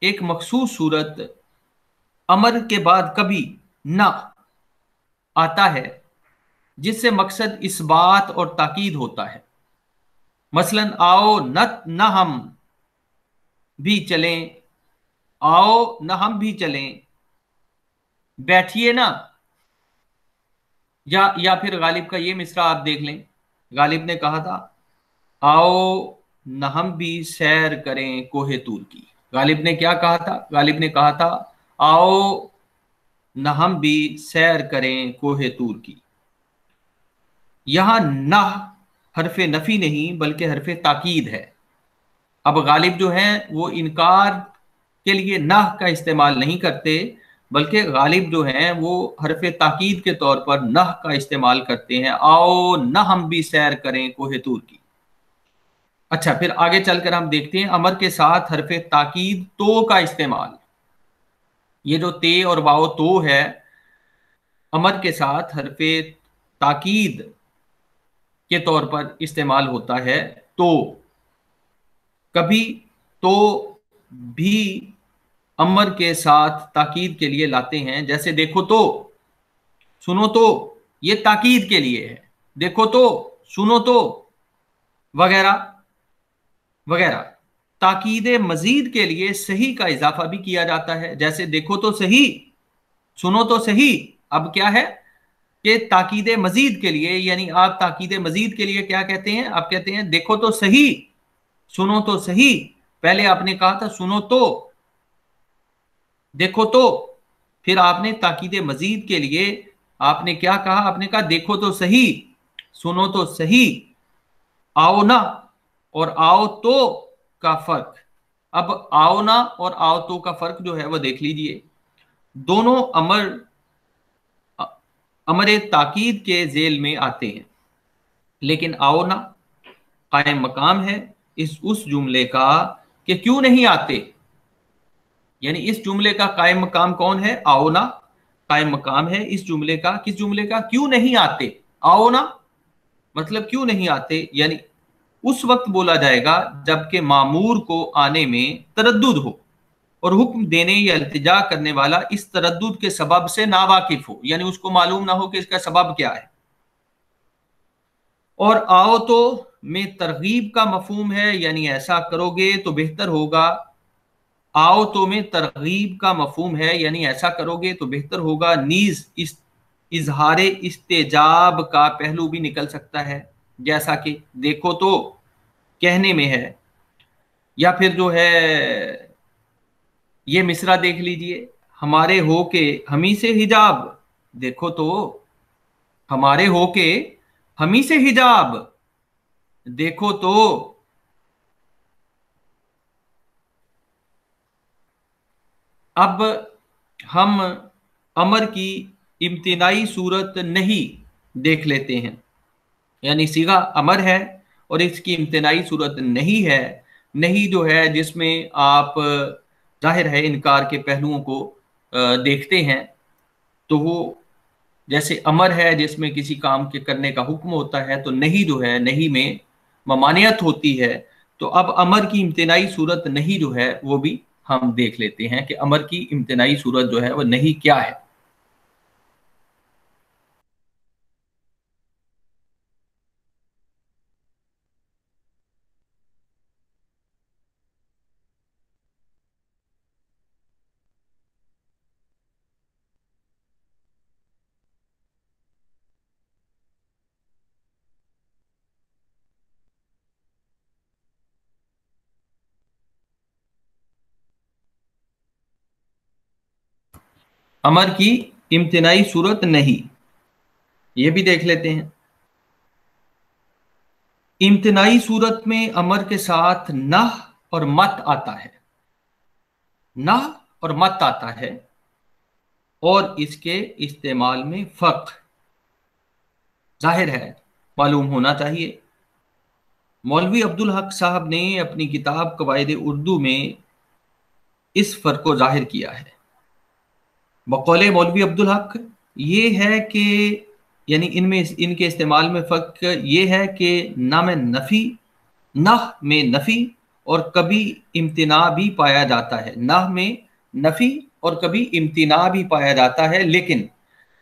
एक मखसूस सूरत अमर के बाद कभी न आता है, जिससे मकसद इस बात और ताकीद होता है। मसलन आओ न हम भी चलें, आओ न हम भी चलें, बैठिए ना। या फिर गालिब का ये मिसरा आप देख लें, गालिब ने कहा था आओ न हम भी सैर करें कोहे तूर की। गालिब ने क्या कहा था? गालिब ने कहा था आओ न हम भी सैर करें कोहे तूर की। यहां न हरफे नफी नहीं बल्कि हरफे ताकीद है। अब गालिब जो है वो इनकार के लिए न का इस्तेमाल नहीं करते, बल्कि गालिब जो है वो हरफे ताकीद के तौर पर न का इस्तेमाल करते हैं, आओ न हम भी सैर करें कोहे तूर की। अच्छा, फिर आगे चलकर हम देखते हैं अमर के साथ हरफे ताकीद तो का इस्तेमाल। ये जो ते और वाओ तो है, अमर के साथ हरफे ताकीद के तौर पर इस्तेमाल होता है। तो कभी तो भी अमर के साथ ताकीद के लिए लाते हैं, जैसे देखो तो, सुनो तो, ये ताकीद के लिए है। देखो तो, सुनो तो, वगैरह वगैरह। ताकीद मजीद के लिए सही का इजाफा भी किया जाता है, जैसे देखो तो सही, सुनो तो सही। अब क्या है कि ताकीद मजीद के लिए, यानी आप ताकीद मजीद के लिए क्या कहते हैं, आप कहते हैं देखो तो सही, सुनो तो सही। पहले आपने कहा था सुनो तो, देखो तो, फिर आपने ताकीद मजीद के लिए आपने क्या कहा, आपने कहा देखो तो सही, सुनो तो सही, आओ ना और आओ तो का फर्क। अब आओ ना और आओ तो का फर्क जो है वो देख लीजिए। दोनों अमर ताकीद के जेल में आते हैं, लेकिन आओ ना कायम मकाम है इस उस जुमले का कि क्यों नहीं आते। यानी इस जुमले का कायम मकाम कौन है, आओ ना कायम मकाम है इस जुमले का, किस जुमले का, क्यों नहीं आते। आओ ना मतलब क्यों नहीं आते, यानी उस वक्त बोला जाएगा जबकि मामूर को आने में तरद्दुद हो और हुक्म देने या इल्तिजा करने वाला इस तरद्दुद के सबब से नावाकिफ हो, यानी उसको मालूम ना हो कि इसका सबब क्या है। और आओ तो में तरगीब का मफहूम है, यानी ऐसा करोगे तो बेहतर होगा। आओ तो में तरगीब का मफहूम है, यानी ऐसा करोगे तो बेहतर होगा। नीज इस इजहारे इस्तेजाब का पहलू भी निकल सकता है, जैसा कि देखो तो कहने में है। या फिर जो है ये मिसरा देख लीजिए, हमारे हो के हमी से हिजाब, देखो तो हमारे हो के हमी से हिजाब, देखो तो। अब हम अमर की इम्तिनाई सूरत नहीं देख लेते हैं, यानी सीगा अमर है और इसकी इम्तिनाई सूरत नहीं है। नहीं जो है जिसमें आप जाहिर है इनकार के पहलुओं को देखते हैं, तो वो जैसे अमर है जिसमें किसी काम के करने का हुक्म होता है, तो नहीं जो है नहीं में ममानियत होती है। तो अब अमर की इम्तिनाई सूरत नहीं जो है वो भी हम देख लेते हैं कि अमर की इम्तिनाई सूरत जो है वो नहीं क्या है। अमर की इम्तिनाई सूरत नहीं, ये भी देख लेते हैं। इम्तिनाई सूरत में अमर के साथ नह और मत आता है, नह और मत आता है, और इसके इस्तेमाल में फर्क जाहिर है मालूम होना चाहिए। मौलवी अब्दुल हक साहब ने अपनी किताब कवायद उर्दू में इस फर्क को जाहिर किया है। बकौले मौलवी अब्दुल हक ये है कि यानी इनमें इनके इस्तेमाल में फ़र्क ये है कि ना में नफ़ी, नह में नफ़ी और कभी इम्तिना भी पाया जाता है, नह में नफ़ी और कभी इम्तिना भी पाया जाता है, लेकिन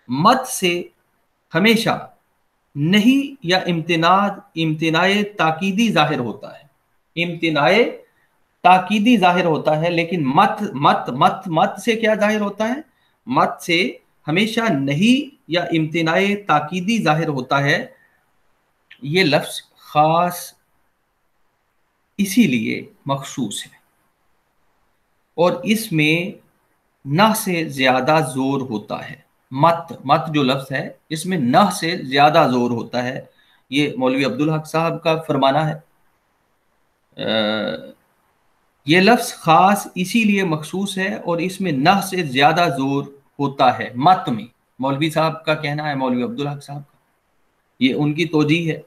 मत से हमेशा नहीं या इम्तिनाए ताकीदी जाहिर होता है, इम्तिनाए ताकीदी जाहिर होता है। लेकिन मत मत मत मत से क्या जाहिर होता है, मत से हमेशा नहीं या इम्तिनाए ताकीदी जाहिर होता है। ये लफ्ज खास इसीलिए मखसूस है और इसमें न से ज्यादा जोर होता है। मत मत जो लफ्ज है इसमें न से ज्यादा जोर होता है, ये मौलवी अब्दुल हक साहब का फरमाना है। ये लफ्ज खास इसीलिए मखसूस है और इसमें न से ज्यादा जोर होता है मत में। मौलवी साहब का कहना है, मौलवी अब्दुल हक साहब का, ये उनकी तोजी है।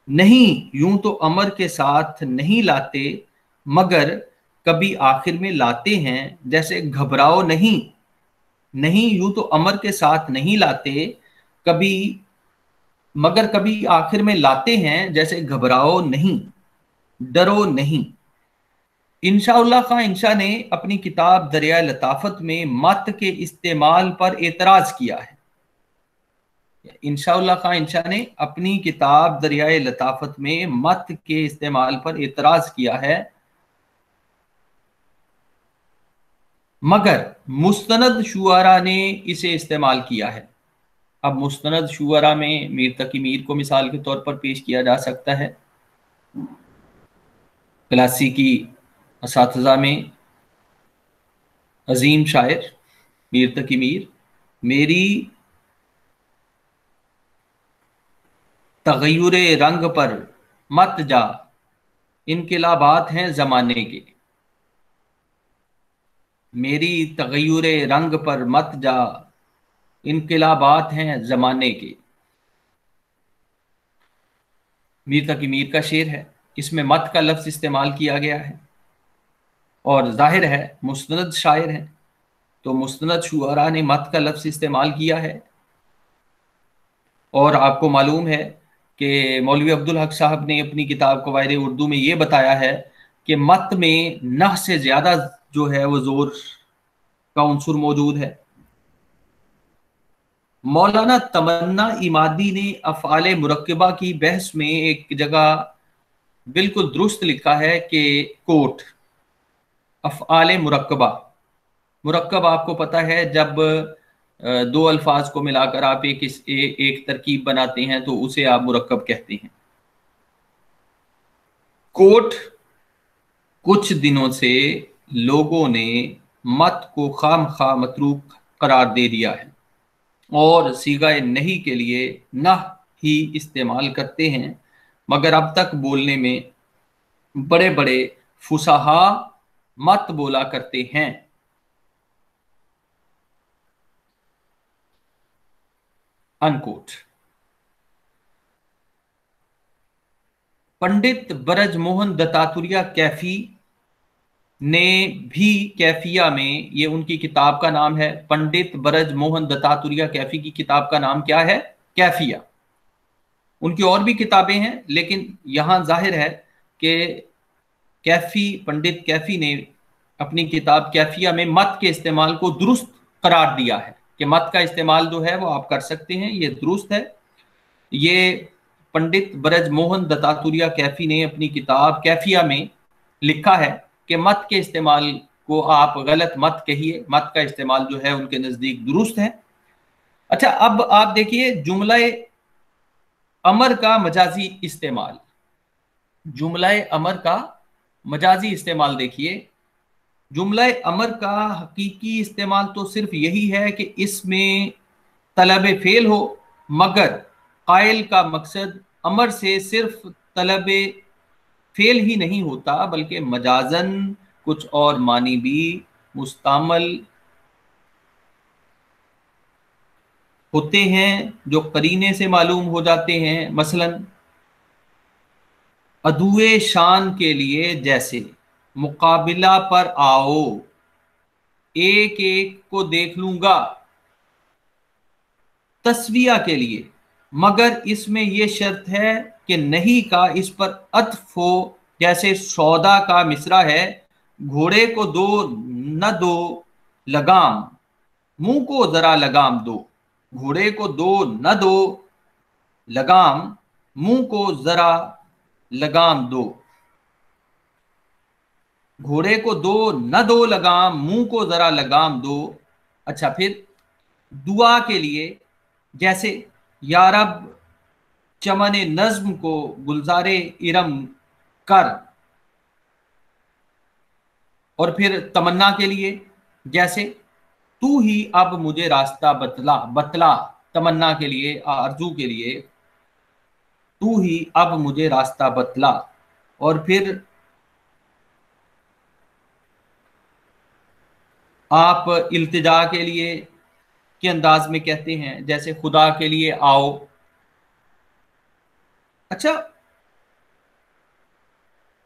नहीं यूं तो अमर के साथ नहीं लाते, मगर कभी आखिर में लाते हैं जैसे घबराओ नहीं, नहीं यूं तो अमर के साथ नहीं लाते कभी, मगर कभी आखिर में लाते हैं जैसे घबराओ नहीं, डरो नहीं। इंशाउल्लाह खां इंशा ने अपनी किताब दरिया लताफत में मत के इस्तेमाल पर एतराज किया है। इंशाउल्लाह खां इंशा ने अपनी किताब दरिया लताफत में मत के इस्तेमाल पर एतराज किया है, मगर मुस्तनद शुआरा ने इसे इस्तेमाल किया है। अब मुस्तनद शुआरा में मीर तकी मीर को मिसाल के तौर पर पेश किया जा सकता है, क्लासिकी असातिज़ा में अजीम शायर मीर तकी मीर, मेरी तगय्युरे रंग पर मत जा, इनकलाबात हैं जमाने के, मेरी तगय्युरे रंग पर मत जा, इनकलाबात हैं जमाने के। मीर तकी मीर का शेर है, इसमें मत का लफ्ज इस्तेमाल किया गया है और जाहिर है मुस्तनद शायर है तो मुस्तनद शुआरा ने मत का लफ्ज इस्तेमाल किया है। और आपको मालूम है कि मौलवी अब्दुल हक साहब ने अपनी किताब कवायद उर्दू में ये बताया है कि मत में नह से ज्यादा जो है वो जोर का उन्सुर मौजूद है। मौलाना तमन्ना इमादी ने अफ़आल मुरक्कबा की बहस में एक जगह बिल्कुल दुरुस्त लिखा है कि कोट अफ़आल मुरक्कबा, मुरक्कब आपको पता है जब दो अल्फाज को मिलाकर आप एक तरकीब बनाते हैं तो उसे आप मुरक्कब कहते हैं। कोट कुछ दिनों से लोगों ने मत को खामखा मतरूक करार दे दिया है और सीगाए नहीं के लिए नह ही इस्तेमाल करते हैं, मगर अब तक बोलने में बड़े बड़े फुसहा मत बोला करते हैं। अनकोट। पंडित ब्रजमोहन दत्तात्रेय कैफी ने भी कैफिया में, ये उनकी किताब का नाम है, पंडित ब्रजमोहन दत्तात्रेय कैफी की किताब का नाम क्या है? कैफिया। उनकी और भी किताबें हैं लेकिन यहां जाहिर है कि कैफी, पंडित कैफी ने अपनी किताब कैफिया में मत के इस्तेमाल को दुरुस्त करार दिया है कि मत का इस्तेमाल जो है वो आप कर सकते हैं, ये दुरुस्त है। ये पंडित ब्रजमोहन दत्तात्रेय कैफी ने अपनी किताब कैफिया में लिखा है कि मत के इस्तेमाल को आप गलत मत कहिए, मत का इस्तेमाल जो है उनके नजदीक दुरुस्त है। अच्छा, अब आप देखिए जुमला अमर का मजाजी इस्तेमाल, जुमला अमर का मजाजी इस्तेमाल देखिए। जुमला अमर का हकीकी इस्तेमाल तो सिर्फ यही है कि इसमें तलब फेल हो, मगर कायल का मकसद अमर से सिर्फ तलब फेल ही नहीं होता बल्कि मजाजन कुछ और मानी भी मुस्तामल होते हैं जो करीने से मालूम हो जाते हैं। मसलन अदुए शान के लिए जैसे मुकाबिला पर आओ, एक एक को देख लूंगा, तस्विया के लिए, मगर इसमें यह शर्त है कि नहीं का इस पर अत्फ हो, जैसे सौदा का मिसरा है, घोड़े को दो न दो लगाम, मुंह को जरा लगाम दो, घोड़े को दो न दो लगाम, मुंह को जरा लगाम दो, घोड़े को दो न दो लगाम, मुंह को जरा लगाम दो। अच्छा, फिर दुआ के लिए जैसे या रब चमन नज्म को गुलजारे इरम कर, और फिर तमन्ना के लिए जैसे तू ही अब मुझे रास्ता बतला, बतला तमन्ना के लिए, आरजू के लिए, तू ही अब मुझे रास्ता बतला। और फिर आप इल्तिजा के लिए के अंदाज में कहते हैं जैसे खुदा के लिए आओ। अच्छा,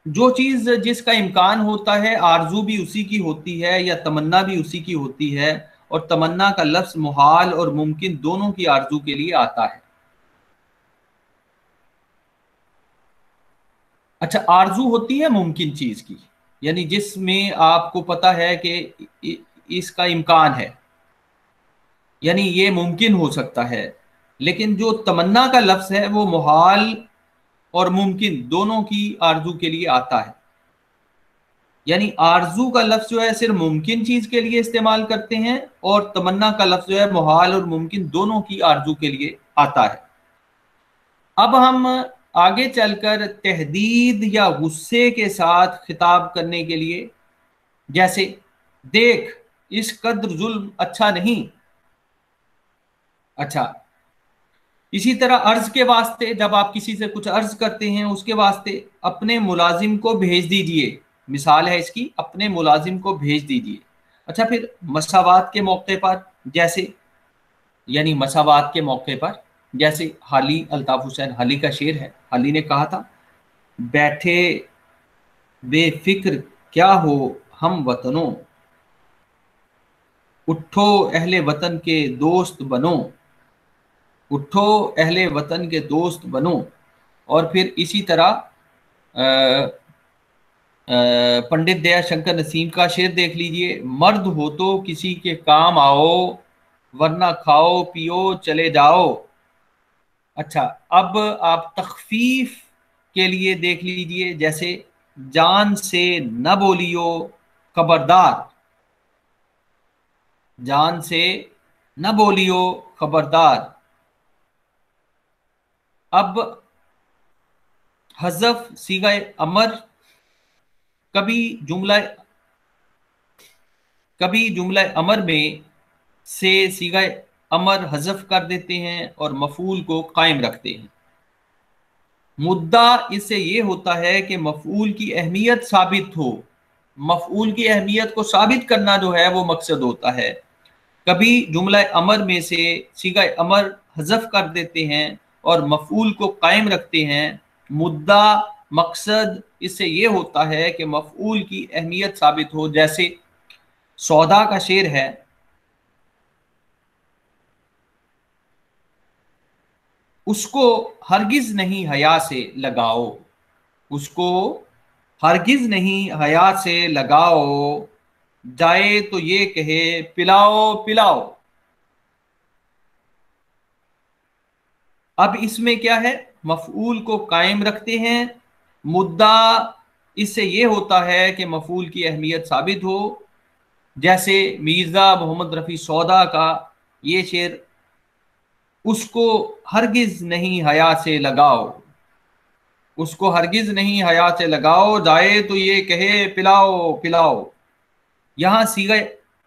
जो चीज जिसका इम्कान होता है आरजू भी उसी की होती है या तमन्ना भी उसी की होती है, और तमन्ना का लफ्ज मुहाल और मुमकिन दोनों की आरजू के लिए आता है। अच्छा, आरजू होती है मुमकिन चीज की, यानी जिसमें आपको पता है कि इसका इम्कान है, यानी ये मुमकिन हो सकता है। लेकिन जो तमन्ना का लफ्ज है वो मुहाल और मुमकिन दोनों की आरजू के लिए आता है। यानी आरजू का लफ्ज जो है सिर्फ मुमकिन चीज के लिए इस्तेमाल करते हैं, और तमन्ना का लफ्ज जो है मुहाल और मुमकिन दोनों की आरजू के लिए आता है। अब हम आगे चलकर तहदीद या गुस्से के साथ खिताब करने के लिए, जैसे देख इस कद्र जुल्म अच्छा नहीं। अच्छा, इसी तरह अर्ज के वास्ते, जब आप किसी से कुछ अर्ज करते हैं उसके वास्ते अपने मुलाजिम को भेज दीजिए, मिसाल है इसकी, अपने मुलाजिम को भेज दीजिए। अच्छा, फिर मसावात के मौके पर, जैसे यानी मसावात के मौके पर, जैसे हाली, अल्ताफ हुसैन हाली का शेर है, हाली ने कहा था, बैठे बेफिक्र क्या हो हम वतनों, उठो अहले वतन के दोस्त बनो, उठो अहले वतन के दोस्त बनो। और फिर इसी तरह पंडित दयाशंकर नसीम का शेर देख लीजिए, मर्द हो तो किसी के काम आओ, वरना खाओ पियो चले जाओ। अच्छा, अब आप तखफीफ के लिए देख लीजिए, जैसे जान से न बोलियो खबरदार, जान से न बोलियो खबरदार। अब हज़फ सीगा अमर, कभी जुमला कभी जुमला अमर में से सीगा अमर हज़फ कर देते हैं और मफूल को कायम रखते हैं। मुद्दा इससे ये होता है कि मफूल की अहमियत साबित हो, मफूल की अहमियत को साबित करना जो है वो मकसद होता है। कभी जुमला अमर में से सीगा अमर हज़फ कर देते हैं और मफूल को कायम रखते हैं। मुद्दा, मकसद इससे ये होता है कि मफूल की अहमियत साबित हो। जैसे सौदा का शेर है, उसको हरगिज नहीं हया से लगाओ, उसको हरगिज नहीं हया से लगाओ, जाए तो ये कहे पिलाओ पिलाओ। अब इसमें क्या है, मफऊल को कायम रखते हैं। मुद्दा इससे ये होता है कि मफऊल की अहमियत साबित हो। जैसे मिर्जा मोहम्मद रफ़ी सौदा का ये शेर, उसको हरगिज नहीं हया से लगाओ, उसको हरगिज नहीं हया से लगाओ, जाए तो ये कहे पिलाओ पिलाओ। यहाँ सीगा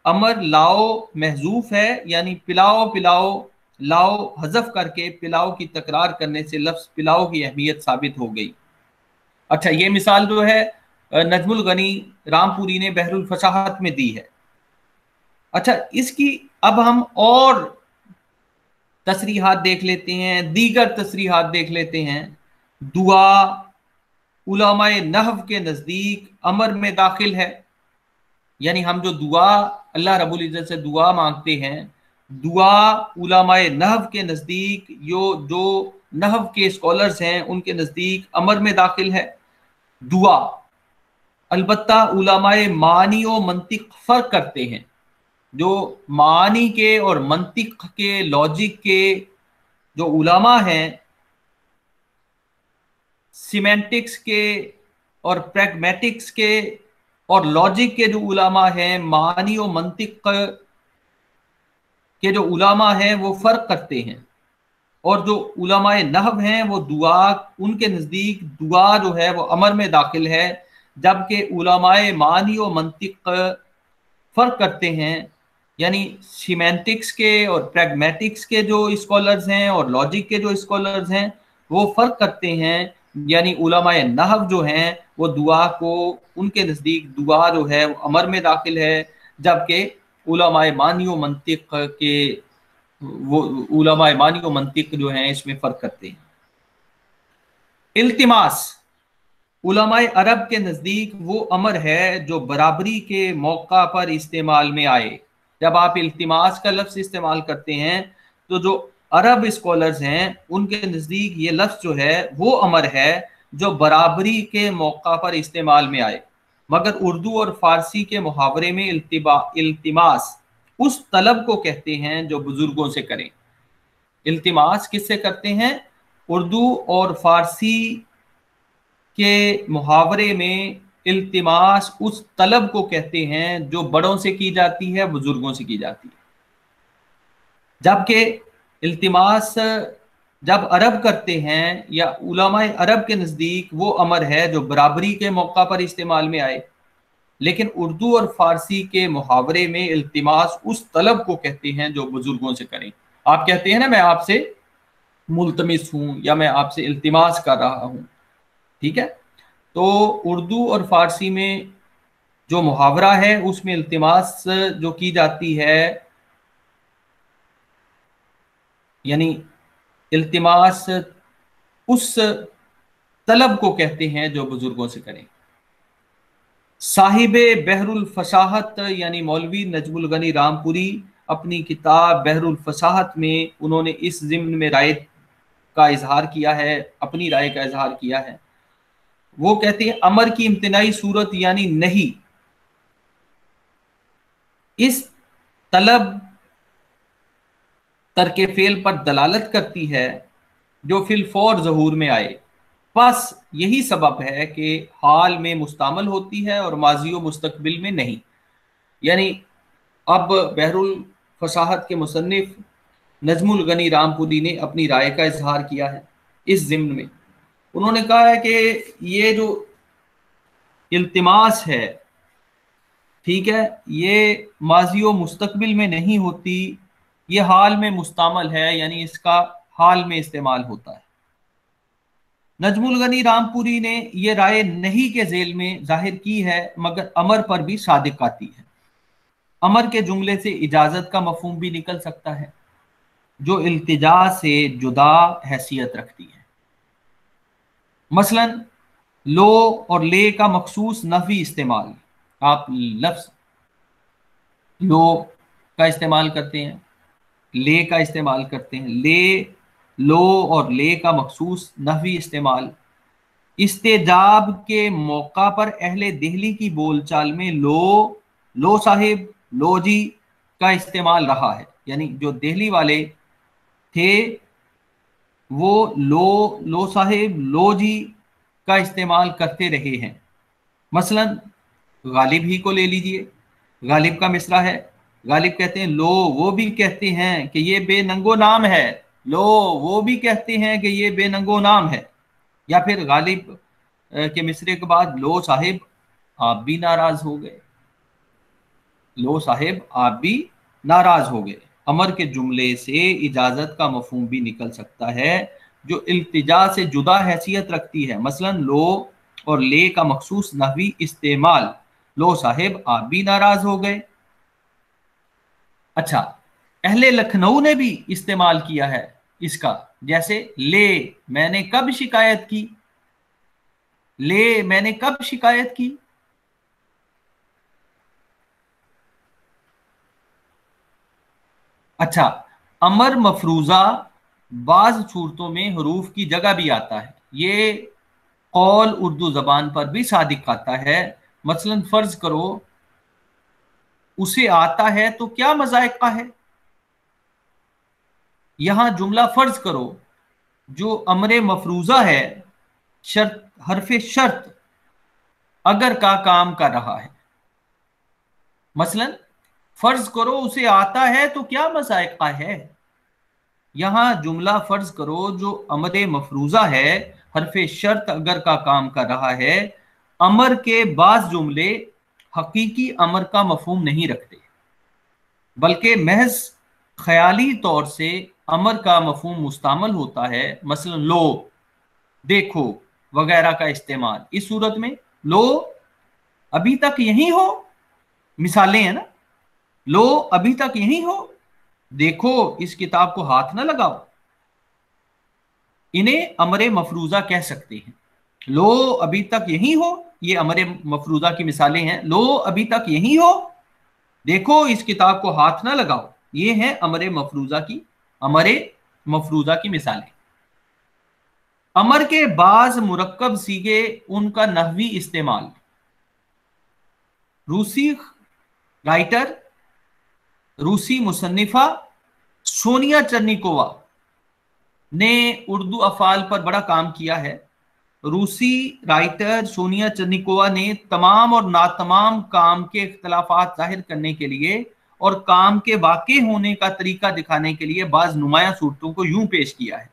अमर लाओ महजूफ है, यानी पिलाओ पिलाओ, लाओ हजफ करके पिलाओ की तकरार करने से लफ्ज पिलाओ की अहमियत साबित हो गई। अच्छा, ये मिसाल जो है नजमुल गनी रामपुरी ने बहरुल फसाहत में दी है। अच्छा, इसकी अब हम और तसरीहात देख लेते हैं, दीगर तसरीहात देख लेते हैं। दुआ उलमाए नहव के नज़दीक अमर में दाखिल है, यानी हम जो दुआ अल्लाह रब्बुल इज्जत से दुआ मांगते हैं, दुआ उलमाए नहव के नज़दीक, जो नहव के स्कॉलर्स हैं उनके नज़दीक अमर में दाखिल है दुआ। अलबत्ता उलमाए मानी और मंतिक फ़र्क करते हैं, जो मानी के और मंतिक के, लॉजिक के जो उलमा हैं, सीमेंटिक्स के और प्रैग्मेटिक्स के और लॉजिक के जो उलमा हैं, मानी और मंतिक के जो उलमा हैं वो फ़र्क करते हैं। और जो उलमाए नहव हैं वो दुआ, उनके नज़दीक दुआ जो है वो अमर में दाखिल है, जबकि उलमाए मानी और मंतिक फ़र्क करते हैं। यानी सीमेंटिक्स के और प्रैग्मेटिक्स के जो स्कॉलर्स हैं और लॉजिक के जो स्कॉलर्स हैं वो फ़र्क करते हैं। यानी उलमाए नहव जो हैं वो दुआ को, उनके नज़दीक दुआ जो है वो अमर में दाखिल है, जबकि उलमाए मानी और मंतिक के, वो उलमाए मानी और मंतिक जो हैं इसमें फ़र्क करते हैं। इल्तिमास, उलमाए अरब के नज़दीक वो अमर है जो बराबरी के मौका पर इस्तेमाल में आए। जब आप इल्तिमास का लफ्ज़ इस्तेमाल करते हैं तो जो अरब स्कॉलर्स हैं उनके नज़दीक ये लफ्ज़ जो है वो अमर है जो बराबरी के मौका पर इस्तेमाल में आए। मगर उर्दू और फारसी के मुहावरे में इल्तिमास उस तलब को कहते हैं जो बुजुर्गों से करें। इल्तिमास किससे करते हैं? उर्दू और फारसी के मुहावरे में इल्तिमास उस तलब को कहते हैं जो बड़ों से की जाती है, बुजुर्गों से की जाती है। जबकि इल्तिमास जब अरब करते हैं या उलमाए अरब के नज़दीक वो अमर है जो बराबरी के मौका पर इस्तेमाल में आए। लेकिन उर्दू और फारसी के मुहावरे में इल्तिमास उस तलब को कहते हैं जो बुजुर्गों से करें। आप कहते हैं ना, मैं आपसे मुल्तमिस हूं या मैं आपसे इल्तिमास कर रहा हूं, ठीक है? तो उर्दू और फारसी में जो मुहावरा है उसमें इल्तिमास जो की जाती है, यानी इल्तिमास उस तलब को कहते हैं जो बुजुर्गों से करें। साहिब बहरुल फसाहत यानी मौलवी नजमुल गनी रामपुरी अपनी किताब बहरुल फसाहत में उन्होंने इस ज़िम्न में राय का इजहार किया है, अपनी राय का इजहार किया है। वो कहते हैं अमर की इम्तिनाई सूरत यानी नहीं इस तलब तरके फेल पर दलालत करती है जो फिल फौर ज़हूर में आए। बस यही सबब है कि हाल में मुस्तामल होती है और माजी और मुस्तकबिल में नहीं। यानी अब बहरुल फसाहत के मुसन्निफ नजमुल गनी रामपुरी ने अपनी राय का इजहार किया है इस ज़िम्न में। उन्होंने कहा है कि ये जो इल्तिमास है, ठीक है, ये माजी और मुस्तकबिल में नहीं होती, ये हाल में मुस्तामल है, यानी इसका हाल में इस्तेमाल होता है। नजमुल गनी रामपुरी ने यह राय नहीं के झेल में जाहिर की है मगर अमर पर भी सादिक आती है। अमर के जुमले से इजाजत का मफहूम भी निकल सकता है जो इल्तिजा से जुदा हैसियत रखती है। मसलन लो और ले का मखसूस नफी इस्तेमाल, आप लफ्ज लो का इस्तेमाल करते हैं, ले का इस्तेमाल करते हैं, ले लो और ले का मखसूस नफी इस्तेमाल इस्तेजाब के मौका पर अहले दिल्ली की बोलचाल में लो साहिब, लो जी का इस्तेमाल रहा है। यानी जो दिल्ली वाले थे वो लो साहिब, लो जी का इस्तेमाल करते रहे हैं। मसलन गालिब ही को ले लीजिए, गालिब का मिसरा है, गालिब कहते हैं लो वो भी कहते हैं कि ये बेनंगो नाम है, लो वो भी कहते हैं कि ये बेनंगो नाम है। या फिर गालिब के मिसरे के बाद लो साहिब आप भी नाराज हो गए, लो साहिब आप भी नाराज हो गए। अमर के जुमले से इजाजत का मफहूम भी निकल सकता है जो इल्तिजा से जुदा हैसियत रखती है। मसलन लो और ले का मखसूस नहवी इस्तेमाल, लो साहिब आप भी नाराज हो गए। अच्छा, अहले लखनऊ ने भी इस्तेमाल किया है इसका, जैसे ले मैंने कब शिकायत की, ले मैंने कब शिकायत की। अच्छा, अमर मफरूजा बाज सूरतों में हरूफ की जगह भी आता है। ये कौल उर्दू जबान पर भी सादिक आता है। मसलन फर्ज करो उसे आता है तो क्या मजायका है। यहां जुमला फर्ज करो जो अमरे मफरूजा है शर्त हरफे शर्त अगर का काम कर रहा है। मसलन फर्ज करो उसे आता है तो क्या मजायका है। यहां जुमला फर्ज करो जो अमरे मफरूजा है हरफे शर्त अगर का काम कर रहा है। अमर के बाज जुमले हकीकी अमर का मफहूम नहीं रखते बल्कि महज ख्याली तौर से अमर का मफहूम मुस्तामल होता है। मसलन लो, देखो वगैरह का इस्तेमाल। इस सूरत में लो अभी तक यहीं हो, मिसालें हैं ना, लो अभी तक यहीं हो, देखो इस किताब को हाथ ना लगाओ, इन्हें अमरे मफरूजा कह सकते हैं। लो अभी तक यहीं हो, ये अमर मफरूजा की मिसालें हैं। लो अभी तक यहीं हो, देखो इस किताब को हाथ ना लगाओ, ये है अमर मफरूजा की मिसालें। अमर के बाज मुरक्कब सीगे, उनका नहवी इस्तेमाल। रूसी राइटर, रूसी मुसन्निफा सोनिया चर्निकोवा ने उर्दू अफ़ाल पर बड़ा काम किया है। रूसी राइटर सोनिया चर्निकोवा ने तमाम और नातमाम काम के इख्तलाफात जाहिर करने के लिए और काम के वाक़े होने का तरीका दिखाने के लिए बाज नुमाया सूरतों को यूं पेश किया है।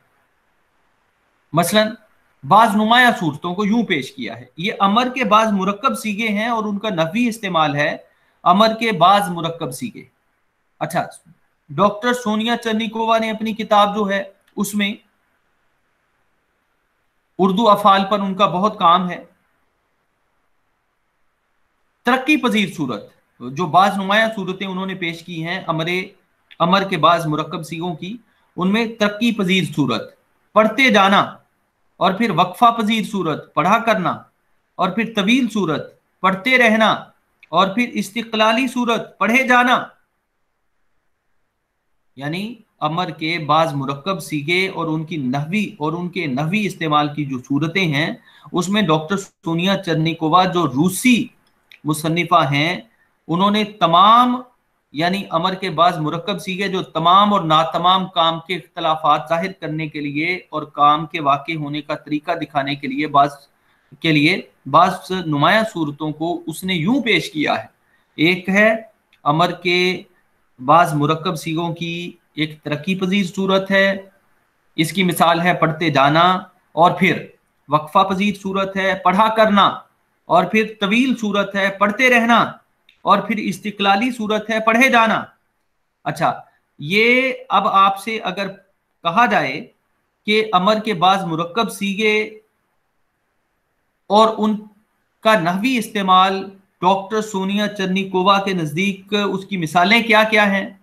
मसलन बाज नुमाया सूरतों को यूं पेश किया है। ये अमर के बाज मुरक्कब सीगे हैं और उनका नफी इस्तेमाल है, अमर के बाज मुरक्कब सीगे। अच्छा, डॉक्टर सोनिया चर्निकोवा ने अपनी किताब जो है उसमें उर्दू अफाल पर उनका बहुत काम है। तरक्की पजीर सूरत, जो बाज नुमाया सूरतें उन्होंने पेश की हैं अमर के बाज मुरक्कब सीगों की, उनमें तरक्की पजीर सूरत पढ़ते जाना, और फिर वक्फा पजीर सूरत पढ़ा करना, और फिर तवील सूरत पढ़ते रहना, और फिर इस्तिकलाली सूरत पढ़े जाना। यानी अमर के बाज मुरक्कब सीगे और उनके नहवी इस्तेमाल की जो सूरतें हैं, उसमें डॉक्टर सोनिया चर्निकोवा जो रूसी मुसन्निफा हैं, उन्होंने तमाम यानी अमर के बाज मुरक्कब सीगे जो तमाम और नातमाम काम के इख्तलाफात जाहिर करने के लिए और काम के वाक़े होने का तरीका दिखाने के लिए बाज नुमाया सूरतों को उसने यूं पेश किया है। एक है अमर के बाज मुरक्कब सीगों की एक तरक्की पजीर सूरत है, इसकी मिसाल है पढ़ते जाना, और फिर वक्फा पजीर सूरत है पढ़ा करना, और फिर तवील सूरत है पढ़ते रहना, और फिर इस्तिकलाली सूरत है पढ़े जाना। अच्छा, ये अब आपसे अगर कहा जाए कि अमर के बाज मुरक्कब सीगे और उनका नहवी इस्तेमाल डॉक्टर सोनिया चर्निकोवा के नजदीक उसकी मिसालें क्या क्या हैं,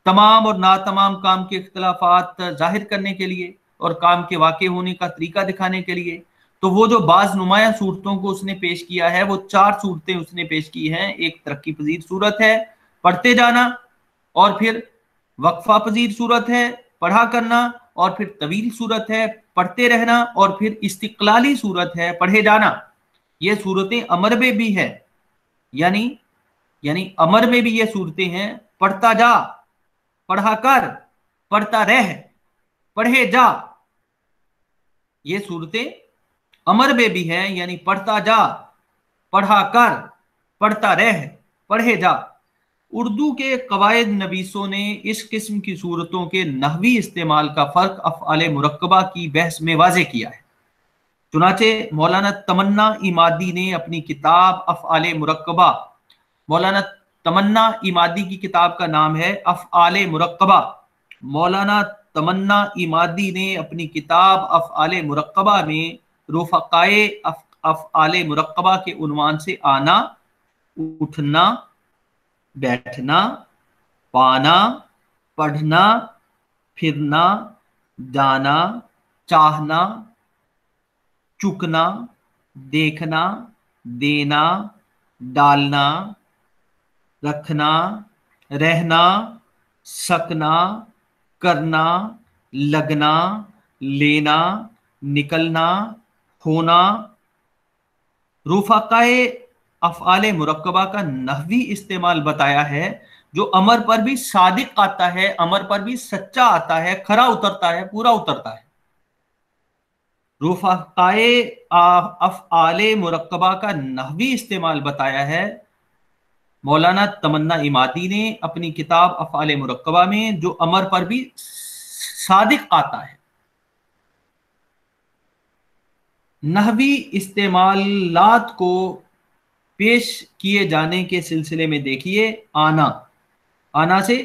तमाम और नातमाम काम के इख्तलाफात जाहिर करने के लिए और काम के वाक़े होने का तरीका दिखाने के लिए, तो वो जो बाज नुमाया सूरतों को उसने पेश किया है, वो 4 सूरतें उसने पेश की हैं। एक तरक्की पजीर सूरत है पढ़ते जाना, और फिर वक्फा पजीर सूरत है पढ़ा करना, और फिर तवील सूरत है पढ़ते रहना, और फिर इस्तिकलाली सूरत है पढ़े जाना। ये सूरतें अमर में भी है, यानी अमर में भी ये सूरतें हैं, पढ़ता जा, पढ़ा कर, पढ़ता रह, पढ़े जा। ये सूरतें अमर में भी हैं, यानी पढ़ता जा, पढ़ा कर, पढ़ता रह, पढ़े जा। उर्दू के कवायद नवीसों ने इस किस्म की सूरतों के नहवी इस्तेमाल का फर्क अफ़आल मुरक्कबा की बहस में वाज़े किया है। चुनाचे मौलाना तमन्ना इमादी ने अपनी किताब अफ़आल मुरक्कबा, मौलाना तमन्ना इमादी की किताब का नाम है अफ़आल मुरक्कबा, मौलाना तमन्ना इमादी ने अपनी किताब अफ़आल मुरक्कबा में रुफ़क़ाए अफ़आल मुरक्कबा के उन्वान से आना, उठना, बैठना, पाना, पढ़ना, फिरना, जाना, चाहना, चुकना, देखना, देना, डालना, रखना, रहना, सकना, करना, लगना, लेना, निकलना, होना। रुफ़क़ाए अफ़आल मुरक्कबा का नहवी इस्तेमाल बताया है, जो अमर पर भी सादिक आता है, अमर पर भी सच्चा आता है, खरा उतरता है, पूरा उतरता है। रुफ़क़ाए अफ़आल मुरक्कबा का नहवी इस्तेमाल बताया है मौलाना तमन्ना इमादी ने अपनी किताब अफ़आल मुरक्कबा में, जो अमर पर भी सादिक आता है। नहवी इस्तेमालात को पेश किए जाने के सिलसिले में देखिए, आना से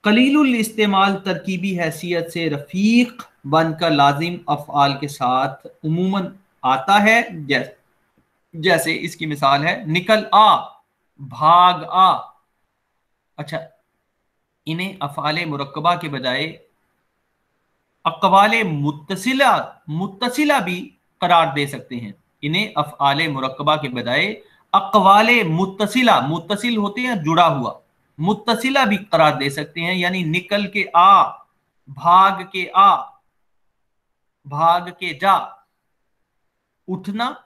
कलीलुल इस्तेमाल तरकीबी हैसियत से रफीक बनकर लाजिम अफ़आल के साथ उमूमन आता है। जैसे इसकी मिसाल है निकल आ, भाग आ। अच्छा, इन्हें अफ़आल मुरक्कबा के बजाय अक़वाले मुत्तसिला भी करार दे सकते हैं। इन्हें अफ़आले मुरक्कबा के बजाय अक़वाले मुत्तसिला, मुत्तसिल होते हैं जुड़ा हुआ, मुत्तसिला भी करार दे सकते हैं। यानी निकल के आ, भाग के आ, भाग के जा, उठना,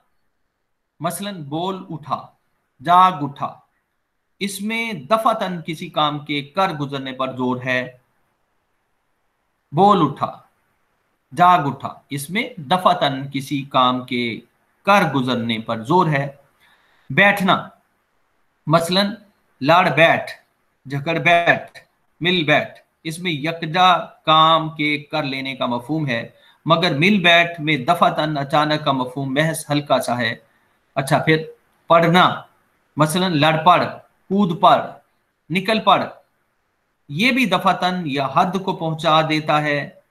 मसलन बोल उठा, जाग उठा। इसमें दफातन किसी काम के कर गुजरने पर जोर है। बोल उठा, जाग उठा, इसमें दफातन किसी काम के कर गुजरने पर जोर है। बैठना, मसलन लड़ बैठ, झगड़ बैठ, मिल बैठ, इसमें यकजा काम के कर लेने का मफहूम है, मगर मिल बैठ में दफातन अचानक का मफहूम महज हल्का सा है। अच्छा, फिर पढ़ना, मसलन लड़ पढ़, कूद पढ़, निकल पढ़, ये भी दफातन या हद को पहुंचा देता है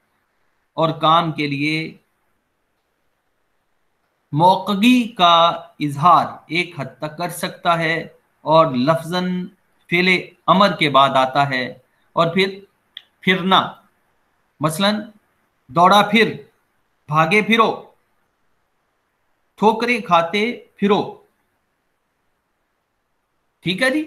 और काम के लिए मौक़गी का इजहार एक हद तक कर सकता है और लफ्जन फेले अमर के बाद आता है। और फिर फिरना, मसलन दौड़ा फिर, भागे फिरो, ठोकरें खाते फिरो। ठीक है जी।